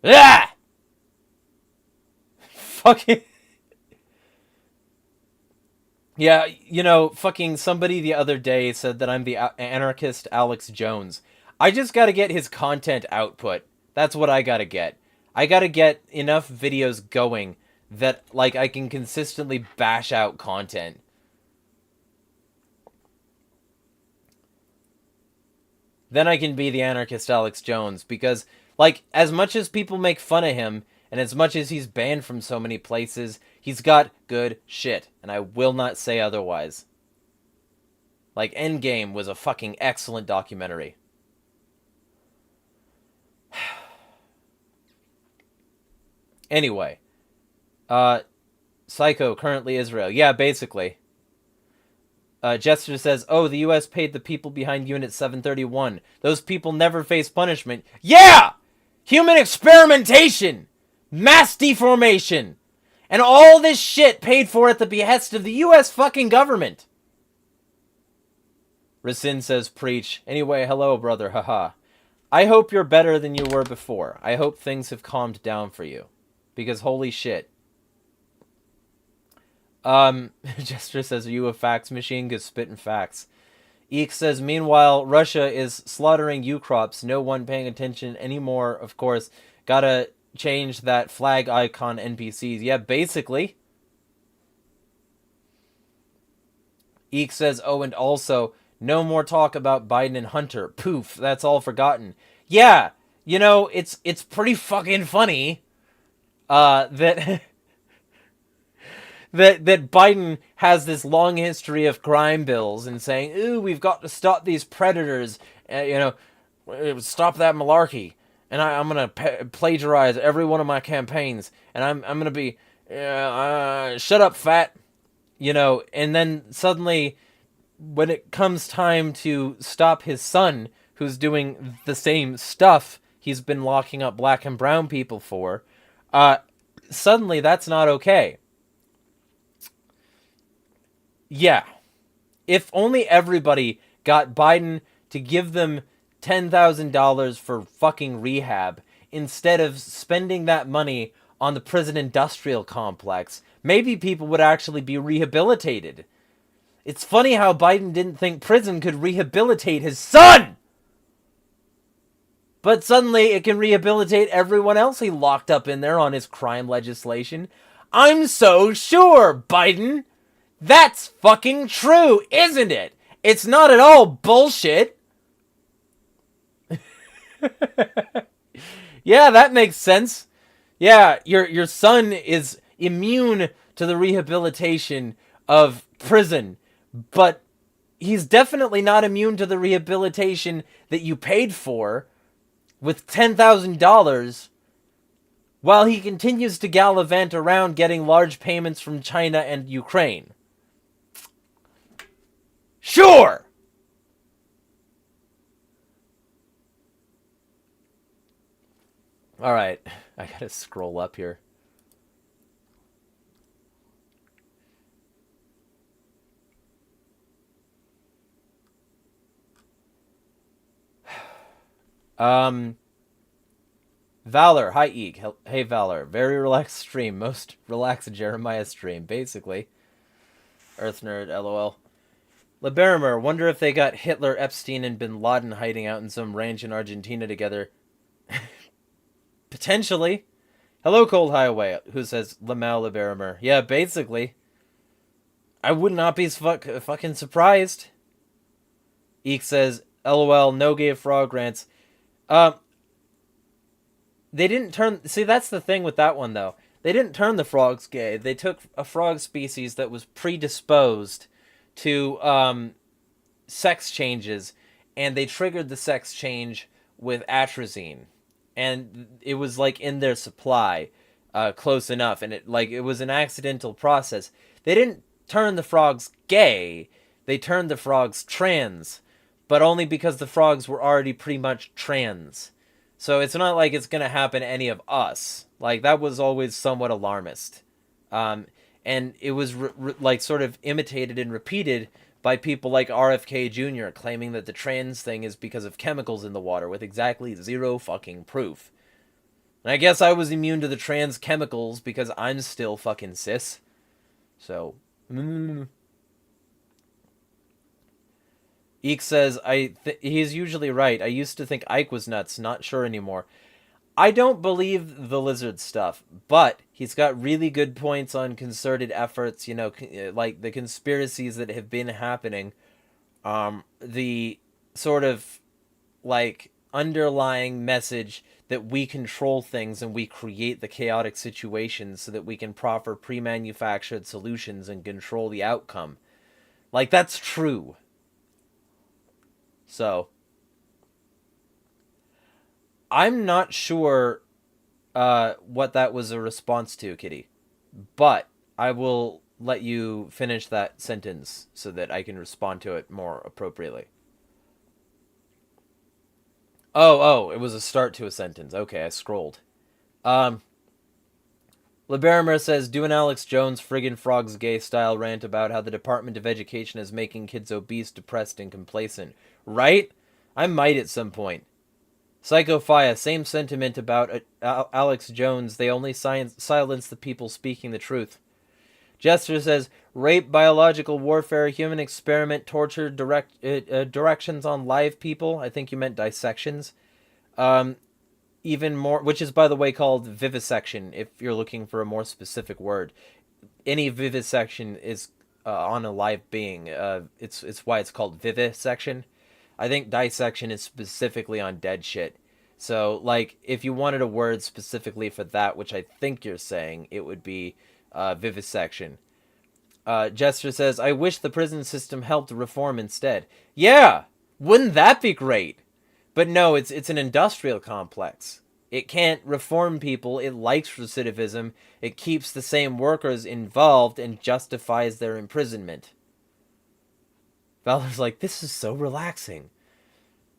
Speaker 1: Ah! Fucking... Yeah, you know, fucking somebody the other day said that I'm the anarchist Alex Jones. I just gotta get his content output. That's what I gotta get. I gotta get enough videos going that, like, I can consistently bash out content. Then I can be the anarchist Alex Jones, because, like, as much as people make fun of him, and as much as he's banned from so many places, he's got good shit, and I will not say otherwise. Like, Endgame was a fucking excellent documentary. Anyway. Psycho, currently Israel. Yeah, basically. Jester says, oh, the US paid the people behind Unit 731. Those people never face punishment. Yeah! Human experimentation! Mass deformation! And all this shit paid for at the behest of the US fucking government. Rasin says, preach. Anyway, hello, brother, haha. I hope you're better than you were before. I hope things have calmed down for you. Because holy shit. Jester says, are you a fax machine? Good spitting facts. Eek says, meanwhile, Russia is slaughtering U-crops. No one paying attention anymore, of course. Gotta change that flag icon NPCs. Yeah, basically. Eek says, oh, and also, no more talk about Biden and Hunter. Poof, that's all forgotten. Yeah, you know, it's pretty fucking funny that that Biden has this long history of crime bills and saying, ooh, we've got to stop these predators, stop that malarkey. And I'm going to plagiarize every one of my campaigns. And I'm going to be, shut up, fat. And then suddenly, when it comes time to stop his son, who's doing the same stuff he's been locking up black and brown people for, suddenly that's not okay. Yeah. If only everybody got Biden to give them $10,000 for fucking rehab instead of spending that money on the prison industrial complex, maybe people would actually be rehabilitated. It's funny how Biden didn't think prison could rehabilitate his son! But suddenly it can rehabilitate everyone else he locked up in there on his crime legislation. I'm so sure, Biden! That's fucking true, isn't it? It's not at all bullshit. Yeah, that makes sense. Yeah, your son is immune to the rehabilitation of prison, but he's definitely not immune to the rehabilitation that you paid for with $10,000 while he continues to gallivant around getting large payments from China and Ukraine. Sure! Alright, I gotta scroll up here. Valor, hi Eek. Hey Valor, very relaxed stream, most relaxed Jeremiah stream, basically. Earth Nerd, lol. LeBarimer, wonder if they got Hitler, Epstein, and Bin Laden hiding out in some ranch in Argentina together. Potentially. Hello, Cold Highway, who says Lamal LeBarimer. Yeah, basically. I would not be fucking surprised. Eek says, LOL, no gay frog rants. They didn't turn... See, that's the thing with that one, though. They didn't turn the frogs gay. They took a frog species that was predisposed to sex changes, and they triggered the sex change with atrazine. And it was, like, in their supply, close enough, and it was an accidental process. They didn't turn the frogs gay. They turned the frogs trans, but only because the frogs were already pretty much trans. So it's not like it's going to happen to any of us. Like, that was always somewhat alarmist. And it was, sort of imitated and repeated by people like RFK Jr. claiming that the trans thing is because of chemicals in the water with exactly zero fucking proof. And I guess I was immune to the trans chemicals because I'm still fucking cis. So... Eek says, he's usually right. I used to think Ike was nuts, not sure anymore. I don't believe the lizard stuff, but he's got really good points on concerted efforts, like the conspiracies that have been happening. The sort of, underlying message that we control things and we create the chaotic situations so that we can proffer pre-manufactured solutions and control the outcome. That's true. So, I'm not sure what that was a response to, Kitty. But I will let you finish that sentence so that I can respond to it more appropriately. Oh, it was a start to a sentence. Okay, I scrolled. LeBarimer says, do an Alex Jones friggin' frogs gay style rant about how the Department of Education is making kids obese, depressed, and complacent. Right? I might at some point. Psychophia, same sentiment about Alex Jones. They only silence the people speaking the truth. Jester says, rape, biological warfare, human experiment, torture, directions on live people. I think you meant dissections. even more, which is by the way called vivisection if you're looking for a more specific word. Any vivisection is on a live being. It's why it's called vivisection. I think dissection is specifically on dead shit. So, like, if you wanted a word specifically for that, which I think you're saying, it would be vivisection. Jester says, I wish the prison system helped reform instead. Yeah! Wouldn't that be great? But no, it's an industrial complex. It can't reform people. It likes recidivism. It keeps the same workers involved and justifies their imprisonment. Valor's like, this is so relaxing.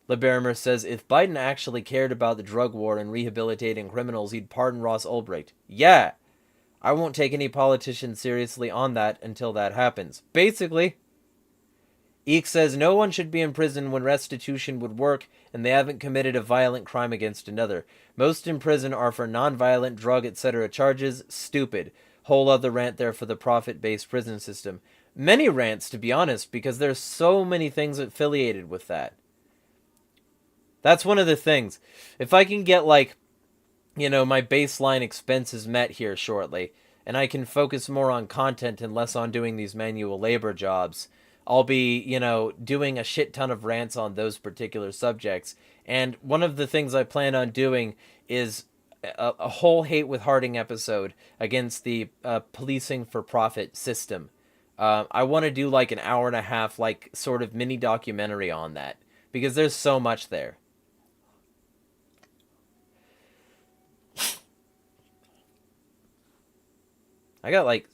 Speaker 1: LeBarimer says, if Biden actually cared about the drug war and rehabilitating criminals, he'd pardon Ross Ulbricht. Yeah! I won't take any politician seriously on that until that happens. Basically. Eek says, no one should be in prison when restitution would work and they haven't committed a violent crime against another. Most in prison are for non-violent, drug, etc. charges. Stupid. Whole other rant there for the profit-based prison system. Many rants, to be honest, because there's so many things affiliated with that. That's one of the things. If I can get, like, you know, my baseline expenses met here shortly, and I can focus more on content and less on doing these manual labor jobs, I'll be, you know, doing a shit ton of rants on those particular subjects. And one of the things I plan on doing is a whole Hate with Harding episode against the policing for profit system. I want to do like an hour and a half, like, sort of mini documentary on that, because there's so much there. I got, like,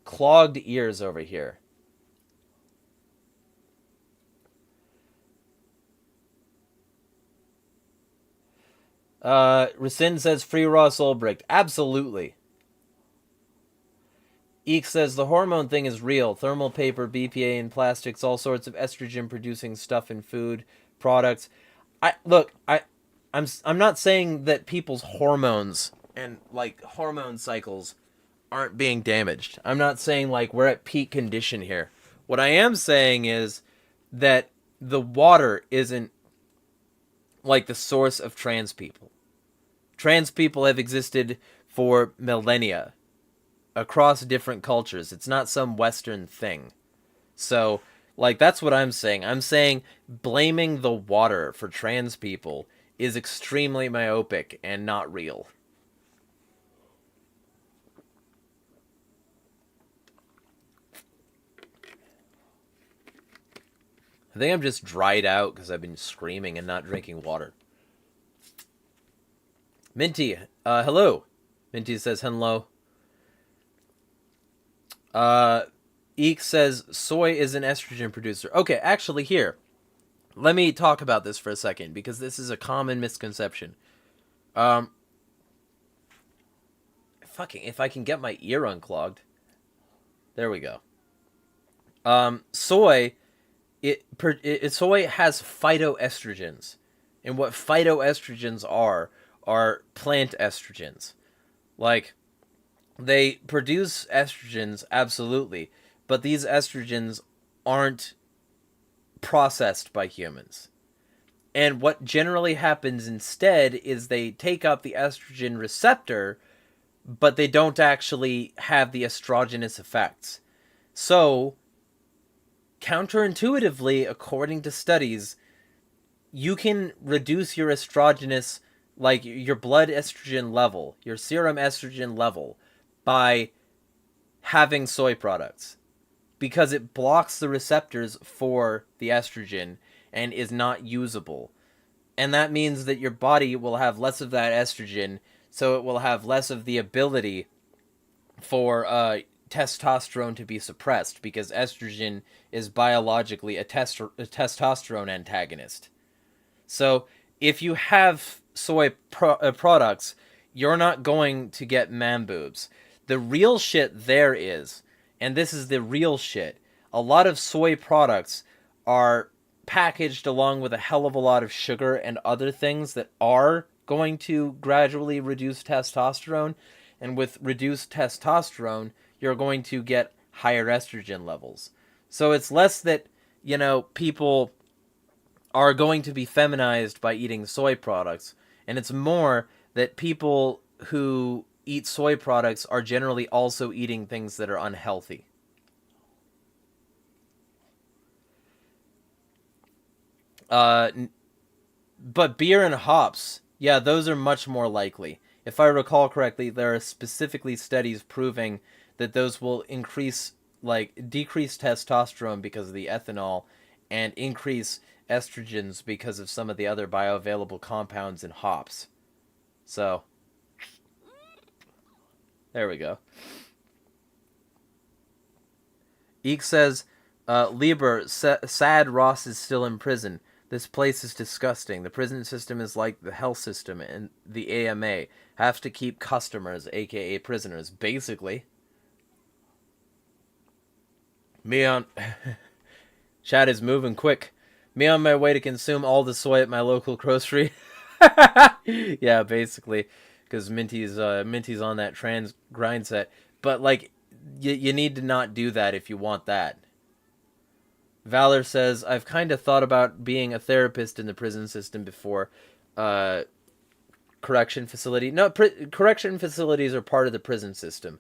Speaker 1: clogged ears over here. Rescind says, free Ross Ulbricht. Absolutely. Eek says, the hormone thing is real. Thermal paper, BPA in plastics, all sorts of estrogen-producing stuff in food, products. I'm not saying that people's hormones and, like, hormone cycles aren't being damaged. I'm not saying, like, we're at peak condition here. What I am saying is that the water isn't, like, the source of trans people. Trans people have existed for millennia across different cultures. It's not some Western thing. So, like, that's what I'm saying. I'm saying blaming the water for trans people is extremely myopic and not real. I think I'm just dried out because I've been screaming and not drinking water. Minty, hello. Minty says hello. Eek says soy is an estrogen producer. Okay, actually here, let me talk about this for a second because this is a common misconception. If I can get my ear unclogged. There we go. Soy soy has phytoestrogens, and what phytoestrogens are plant estrogens. Like, they produce estrogens, absolutely, but these estrogens aren't processed by humans. And what generally happens instead is they take up the estrogen receptor, but they don't actually have the estrogenous effects. So, counterintuitively, according to studies, you can reduce your estrogenous, like your blood estrogen level, your serum estrogen level, by having soy products, because it blocks the receptors for the estrogen and is not usable. And that means that your body will have less of that estrogen, so it will have less of the ability for testosterone to be suppressed, because estrogen is biologically a testosterone antagonist. So if you have soy products, you're not going to get man boobs. The real shit there is, and this is the real shit, a lot of soy products are packaged along with a hell of a lot of sugar and other things that are going to gradually reduce testosterone, and with reduced testosterone, you're going to get higher estrogen levels. So it's less that, people are going to be feminized by eating soy products, And it's more that people who eat soy products are generally also eating things that are unhealthy. But beer and hops, yeah, those are much more likely. If I recall correctly, there are specifically studies proving that those will decrease testosterone because of the ethanol and increase estrogens because of some of the other bioavailable compounds in hops. So, there we go. Eek says, Lieber, sad Ross is still in prison. This place is disgusting. The prison system is like the health system, and the AMA have to keep customers, aka prisoners, basically. Me on... Chat is moving quick. Me on my way to consume all the soy at my local grocery. Yeah, basically. Because Minty's on that trans grind set. But, like, you need to not do that if you want that. Valor says, I've kind of thought about being a therapist in the prison system before. Correction facility. No, correction facilities are part of the prison system.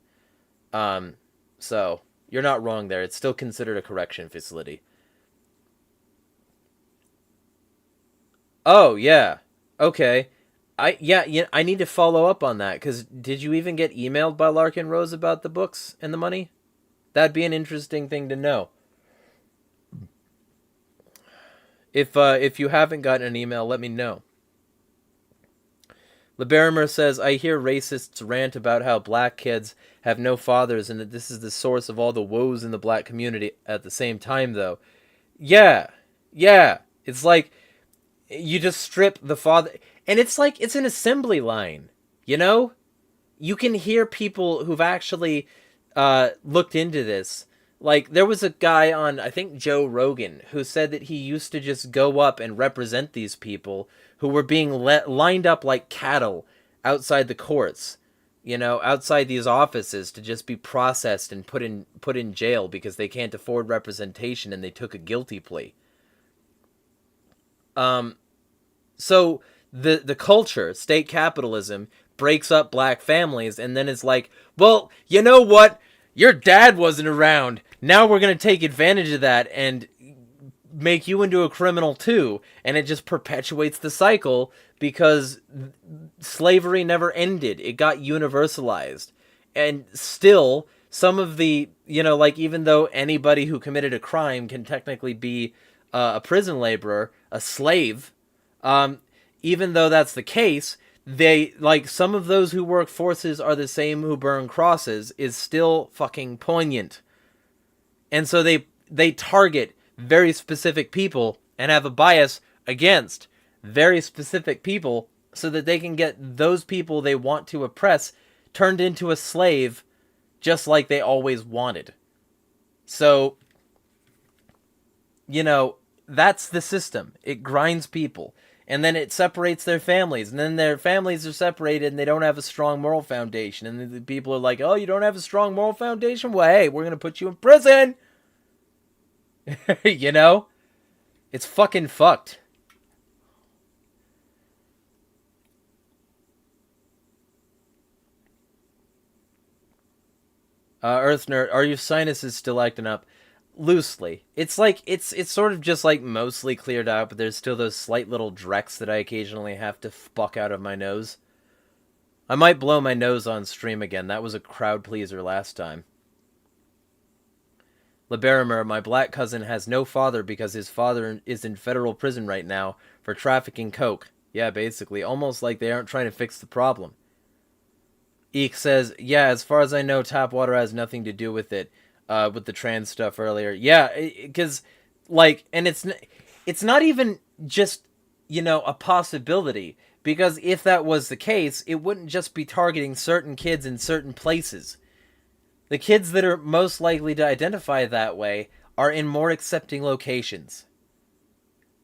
Speaker 1: So, you're not wrong there. It's still considered a correction facility. Oh, yeah. Okay. I need to follow up on that, because did you even get emailed by Larkin Rose about the books and the money? That'd be an interesting thing to know. If you haven't gotten an email, let me know. LeBarimer says, I hear racists rant about how black kids have no fathers and that this is the source of all the woes in the black community at the same time, though. Yeah. It's like, you just strip the father... And it's like, it's an assembly line, you know? You can hear people who've actually looked into this. Like, there was a guy on, I think, Joe Rogan, who said that he used to just go up and represent these people who were being lined up like cattle outside the courts, you know, outside these offices to just be processed and put in jail because they can't afford representation and they took a guilty plea. So the culture, state capitalism, breaks up black families and then it's like, well, you know what? Your dad wasn't around. Now we're going to take advantage of that and make you into a criminal too. And it just perpetuates the cycle because slavery never ended. It got universalized. And still, some of the, you know, like, even though anybody who committed a crime can technically be a prison laborer, a slave, even though that's the case, they, like, some of those who work forces are the same who burn crosses is still fucking poignant. And so they target very specific people and have a bias against very specific people so that they can get those people they want to oppress turned into a slave just like they always wanted. So, you know, that's the system. It grinds people. And then it separates their families. And then their families are separated and they don't have a strong moral foundation. And the people are like, oh, you don't have a strong moral foundation? Well, hey, we're going to put you in prison. You know? It's fucking fucked. Earth Nerd, are your sinuses still acting up? Loosely. It's like, it's sort of just like mostly cleared out, but there's still those slight little drecks that I occasionally have to fuck out of my nose. I might blow my nose on stream again. That was a crowd pleaser last time. LeBarimer, my black cousin has no father because his father is in federal prison right now for trafficking coke. Yeah, basically. Almost like they aren't trying to fix the problem. Eek says, yeah, as far as I know, tap water has nothing to do with it. With the trans stuff earlier. Yeah, because, like, and it's not even just, you know, a possibility. Because if that was the case, it wouldn't just be targeting certain kids in certain places. The kids that are most likely to identify that way are in more accepting locations.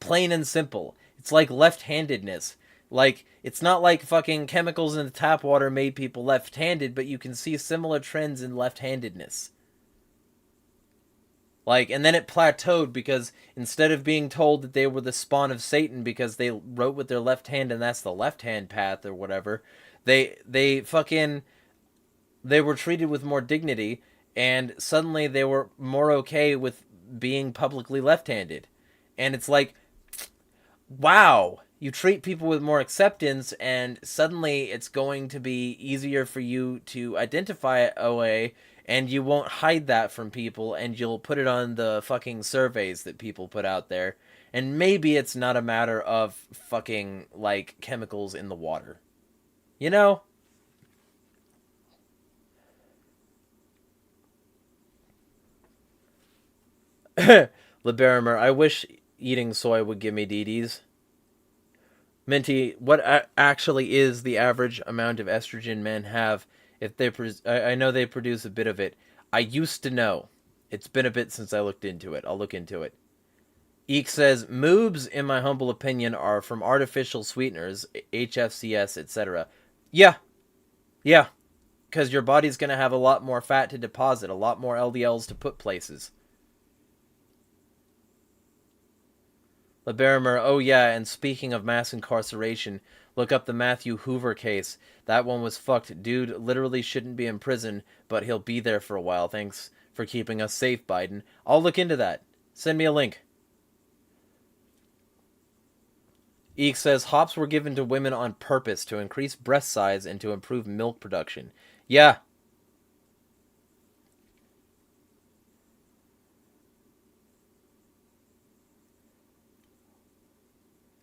Speaker 1: Plain and simple. It's like left-handedness. Like, it's not like fucking chemicals in the tap water made people left-handed, but you can see similar trends in left-handedness. Like, and then it plateaued because instead of being told that they were the spawn of Satan because they wrote with their left hand and that's the left hand path or whatever, they fucking they were treated with more dignity, and suddenly they were more okay with being publicly left-handed. And it's like, wow, you treat people with more acceptance, and suddenly it's going to be easier for you to identify OA, and you won't hide that from people, and you'll put it on the fucking surveys that people put out there. And maybe it's not a matter of fucking, like, chemicals in the water. You know? Liberimer, I wish eating soy would give me DDs. Minty, what actually is the average amount of estrogen men have if they... I know they produce a bit of it. I used to know. It's been a bit since I looked into it. I'll look into it. Eek says, moobs, in my humble opinion, are from artificial sweeteners, HFCS, etc. Yeah. Yeah. Because your body's going to have a lot more fat to deposit, a lot more LDLs to put places. LeBarimer, oh yeah, and speaking of mass incarceration, look up the Matthew Hoover case. That one was fucked. Dude literally shouldn't be in prison, but he'll be there for a while. Thanks for keeping us safe, Biden. I'll look into that. Send me a link. Eek says, hops were given to women on purpose to increase breast size and to improve milk production. Yeah.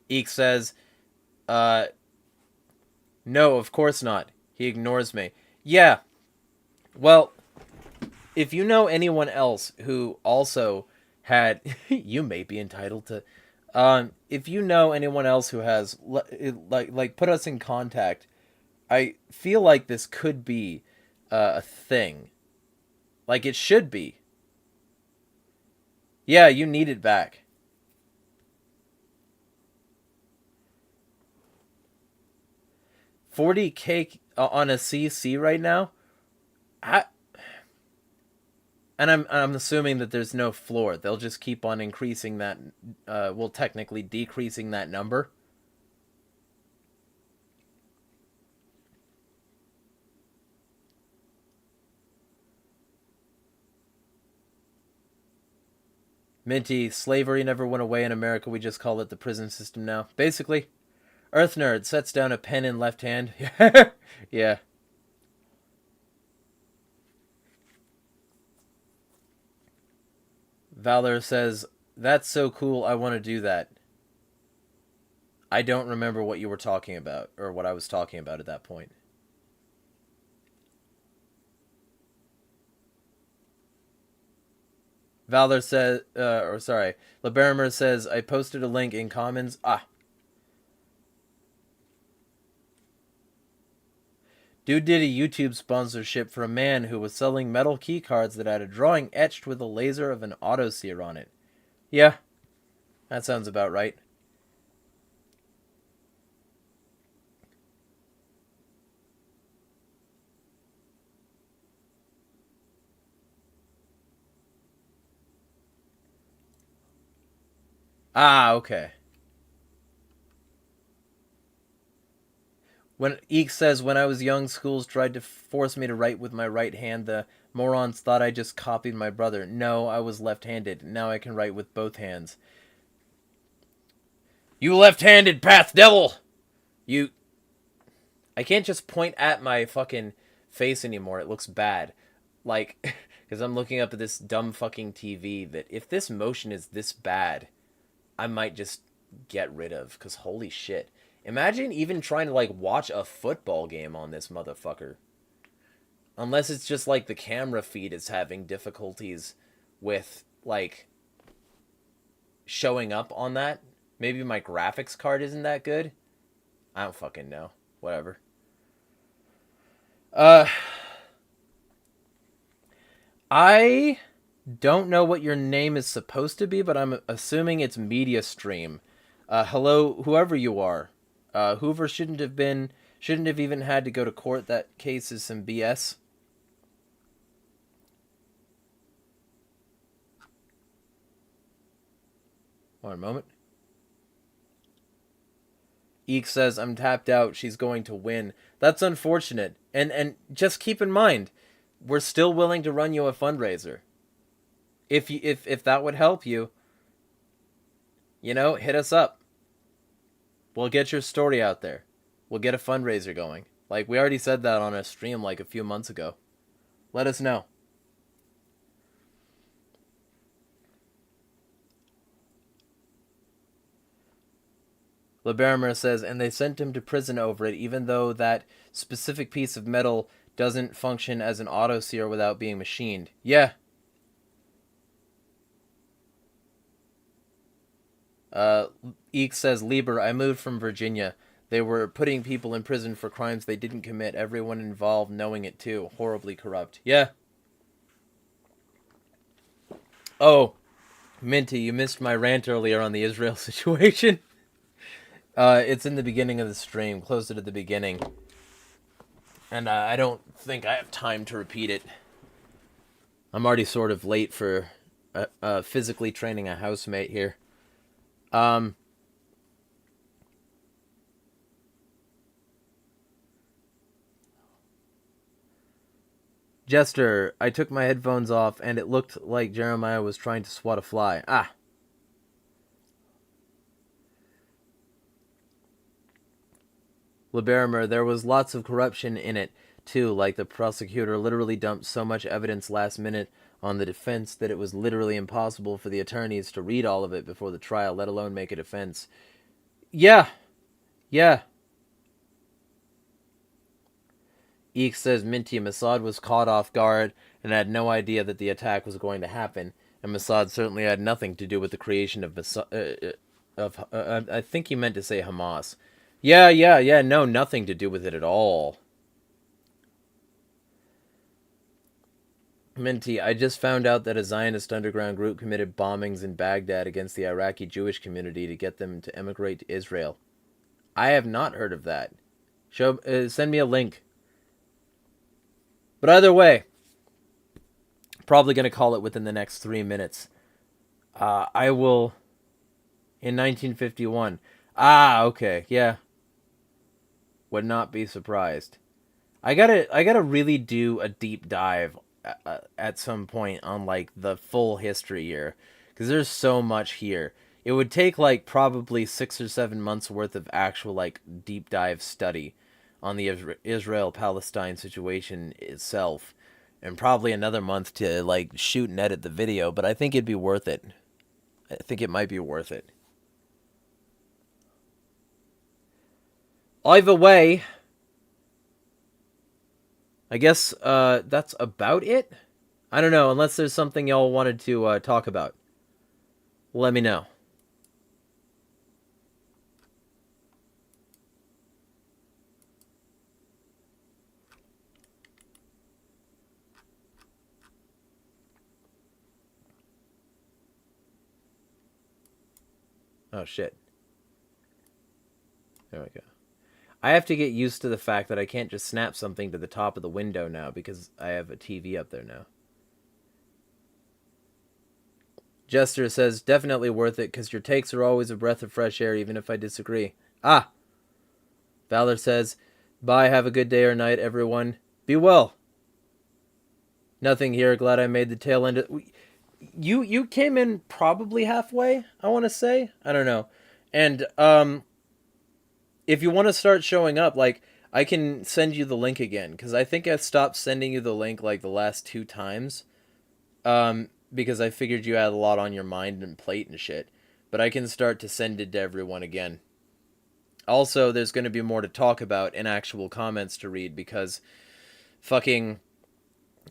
Speaker 1: Eek says, no, of course not. He ignores me. Yeah. Well, if you know anyone else who also had... you may be entitled to... if you know anyone else who has... Like, put us in contact. I feel like this could be a thing. Like, it should be. Yeah, you need it back. $40K on a CC right now? And I'm assuming that there's no floor. They'll just keep on increasing that, well, technically decreasing that number. Minty, slavery never went away in America. We just call it the prison system now. Basically. Earth Nerd sets down a pen in left hand. Yeah. Valor says, that's so cool, I want to do that. I don't remember what you were talking about, or what I was talking about at that point. Valor says, LeBarimer says, I posted a link in comments. Dude did a YouTube sponsorship for a man who was selling metal keycards that had a drawing etched with a laser of an autoseer on it. Yeah, that sounds about right. Okay. When Eek says, when I was young, schools tried to force me to write with my right hand. The morons thought I just copied my brother. No, I was left-handed. Now I can write with both hands. You left-handed path devil! You... I can't just point at my fucking face anymore. It looks bad. Like, because I'm looking up at this dumb fucking TV that if this motion is this bad, I might just get rid of. Because holy shit. Imagine even trying to, like, watch a football game on this motherfucker. Unless it's just, like, the camera feed is having difficulties with, like, showing up on that. Maybe my graphics card isn't that good. I don't fucking know. Whatever. I don't know what your name is supposed to be, but I'm assuming it's Media Stream. Hello, whoever you are. Hoover shouldn't have even had to go to court. That case is some BS. One moment. Eek says, I'm tapped out. She's going to win. That's unfortunate. And just keep in mind, we're still willing to run you a fundraiser. If that would help you, hit us up. We'll get your story out there. We'll get a fundraiser going. Like, we already said that on a stream like a few months ago. Let us know. LeBarimer says, and they sent him to prison over it, even though that specific piece of metal doesn't function as an autoseer without being machined. Yeah. Eek says, Lieber, I moved from Virginia. They were putting people in prison for crimes they didn't commit. Everyone involved knowing it too. Horribly corrupt. Yeah. Oh, Minty, you missed my rant earlier on the Israel situation. It's in the beginning of the stream, closer to the beginning. And I don't think I have time to repeat it. I'm already sort of late for physically training a housemate here. Jester, I took my headphones off and it looked like Jeremiah was trying to swat a fly. Ah. LeBarimer, there was lots of corruption in it, too, like the prosecutor literally dumped so much evidence last minute on the defense that it was literally impossible for the attorneys to read all of it before the trial, let alone make a defense. Yeah. Yeah. Eek says Minty, Mossad was caught off guard and had no idea that the attack was going to happen, and Mossad certainly had nothing to do with the creation of I think he meant to say Hamas. Yeah, no, nothing to do with it at all. Minty, I just found out that a Zionist underground group committed bombings in Baghdad against the Iraqi Jewish community to get them to emigrate to Israel. I have not heard of that. Send me a link. But either way, probably going to call it within the next 3 minutes. I will... In 1951. Ah, okay, yeah. Would not be surprised. I gotta really do a deep dive at some point on, like, the full history here. Because there's so much here. It would take, like, probably 6 or 7 months worth of actual, like, deep dive study on the Israel-Palestine situation itself, and probably another month to, like, shoot and edit the video, but I think it'd be worth it. I think it might be worth it. Either way, I guess that's about it? I don't know, unless there's something y'all wanted to talk about. Let me know. Oh, shit. There we go. I have to get used to the fact that I can't just snap something to the top of the window now because I have a TV up there now. Jester says, definitely worth it because your takes are always a breath of fresh air even if I disagree. Ah! Valor says, bye, have a good day or night, everyone. Be well. Nothing here, glad I made the tail end of... You came in probably halfway, I want to say. I don't know. And, if you want to start showing up, like, I can send you the link again. Because I think I stopped sending you the link, like, the last 2 times. Because I figured you had a lot on your mind and plate and shit. But I can start to send it to everyone again. Also, there's going to be more to talk about and actual comments to read. Because fucking...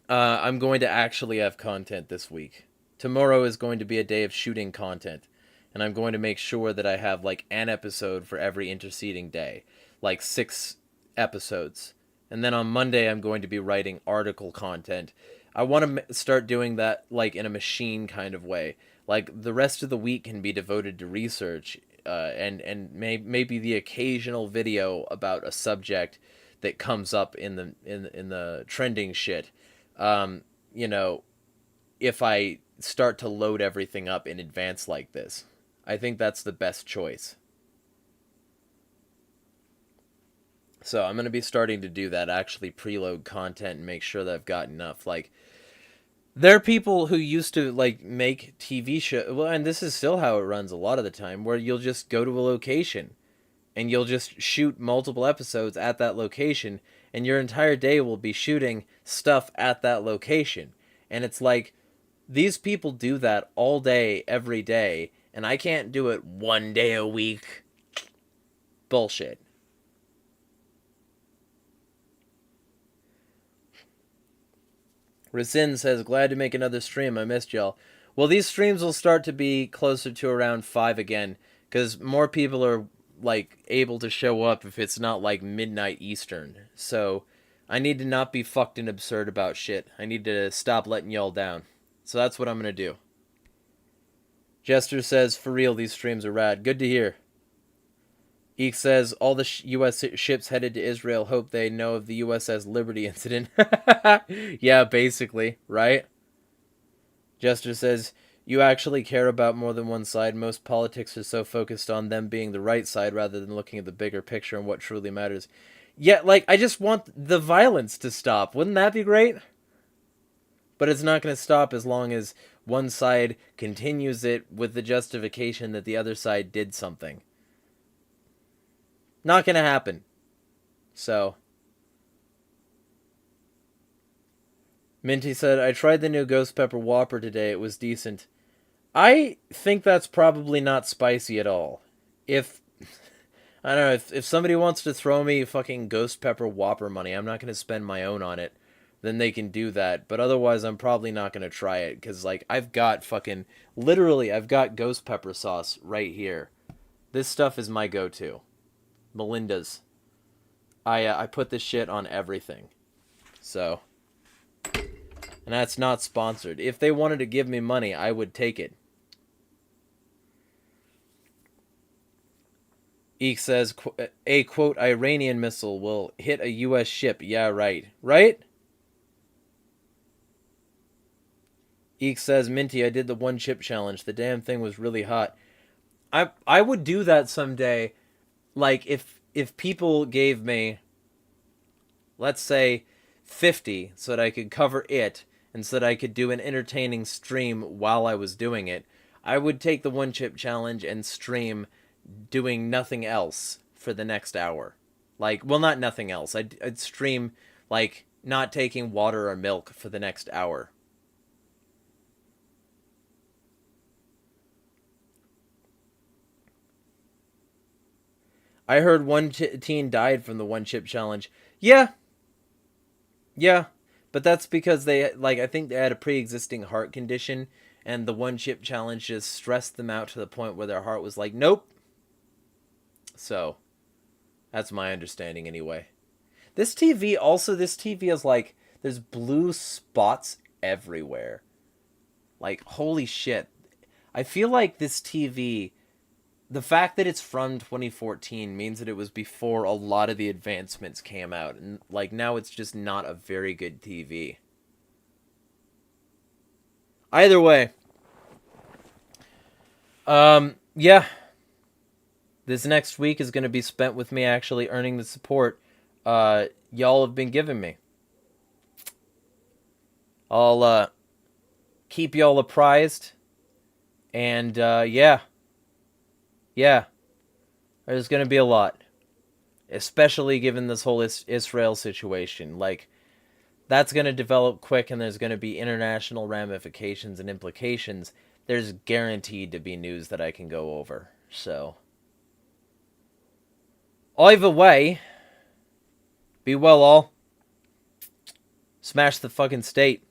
Speaker 1: I'm going to actually have content this week. Tomorrow is going to be a day of shooting content. And I'm going to make sure that I have, like, an episode for every interceding day. Like, 6 episodes. And then on Monday, I'm going to be writing article content. I want to start doing that, like, in a machine kind of way. Like, the rest of the week can be devoted to research. And maybe the occasional video about a subject that comes up in the trending shit. You know, if I start to load everything up in advance like this. I think that's the best choice. So I'm going to be starting to do that, actually preload content and make sure that I've got enough. Like, there are people who used to, like, make TV shows, well, and this is still how it runs a lot of the time, where you'll just go to a location and you'll just shoot multiple episodes at that location, and your entire day will be shooting stuff at that location. And it's like, these people do that all day, every day, and I can't do it one day a week. Bullshit. Rasin says, glad to make another stream. I missed y'all. Well, these streams will start to be closer to around 5 again, because more people are, like, able to show up if it's not, like, midnight Eastern. So, I need to not be fucked and absurd about shit. I need to stop letting y'all down. So that's what I'm gonna do. Jester says, for real, these streams are rad. Good to hear. Eek says, all the U.S. ships headed to Israel hope they know of the USS Liberty incident. Yeah, basically, right? Jester says, you actually care about more than one side. Most politics are so focused on them being the right side rather than looking at the bigger picture and what truly matters. Yeah, like, I just want the violence to stop. Wouldn't that be great? But it's not going to stop as long as one side continues it with the justification that the other side did something. Not going to happen. So. Minty said, I tried the new Ghost Pepper Whopper today. It was decent. I think that's probably not spicy at all. If, I don't know, if somebody wants to throw me fucking Ghost Pepper Whopper money, I'm not going to spend my own on it. Then they can do that. But otherwise, I'm probably not going to try it. Because, like, I've got fucking, literally, I've got Ghost Pepper sauce right here. This stuff is my go-to. Melinda's. I put this shit on everything. So. And that's not sponsored. If they wanted to give me money, I would take it. Eek says, a quote, Iranian missile will hit a U.S. ship. Yeah, right. Right? Eek says, Minty, I did the one chip challenge. The damn thing was really hot. I would do that someday. Like, if people gave me, let's say, 50 so that I could cover it and so that I could do an entertaining stream while I was doing it, I would take the one chip challenge and stream doing nothing else for the next hour. Like, well, not nothing else. I'd stream, like, not taking water or milk for the next hour. I heard one teen died from the one chip challenge. Yeah. Yeah. But that's because they, like, I think they had a pre-existing heart condition, and the one chip challenge just stressed them out to the point where their heart was like, nope. So, that's my understanding anyway. This TV is like, there's blue spots everywhere. Like, holy shit. I feel like this TV, the fact that it's from 2014 means that it was before a lot of the advancements came out. And, like, now it's just not a very good TV. Either way. Yeah. This next week is going to be spent with me actually earning the support y'all have been giving me. I'll keep y'all apprised. And, yeah. Yeah. There's going to be a lot. Especially given this whole Israel situation. Like, that's going to develop quick, and there's going to be international ramifications and implications. There's guaranteed to be news that I can go over. So, either way, be well all. Smash the fucking state.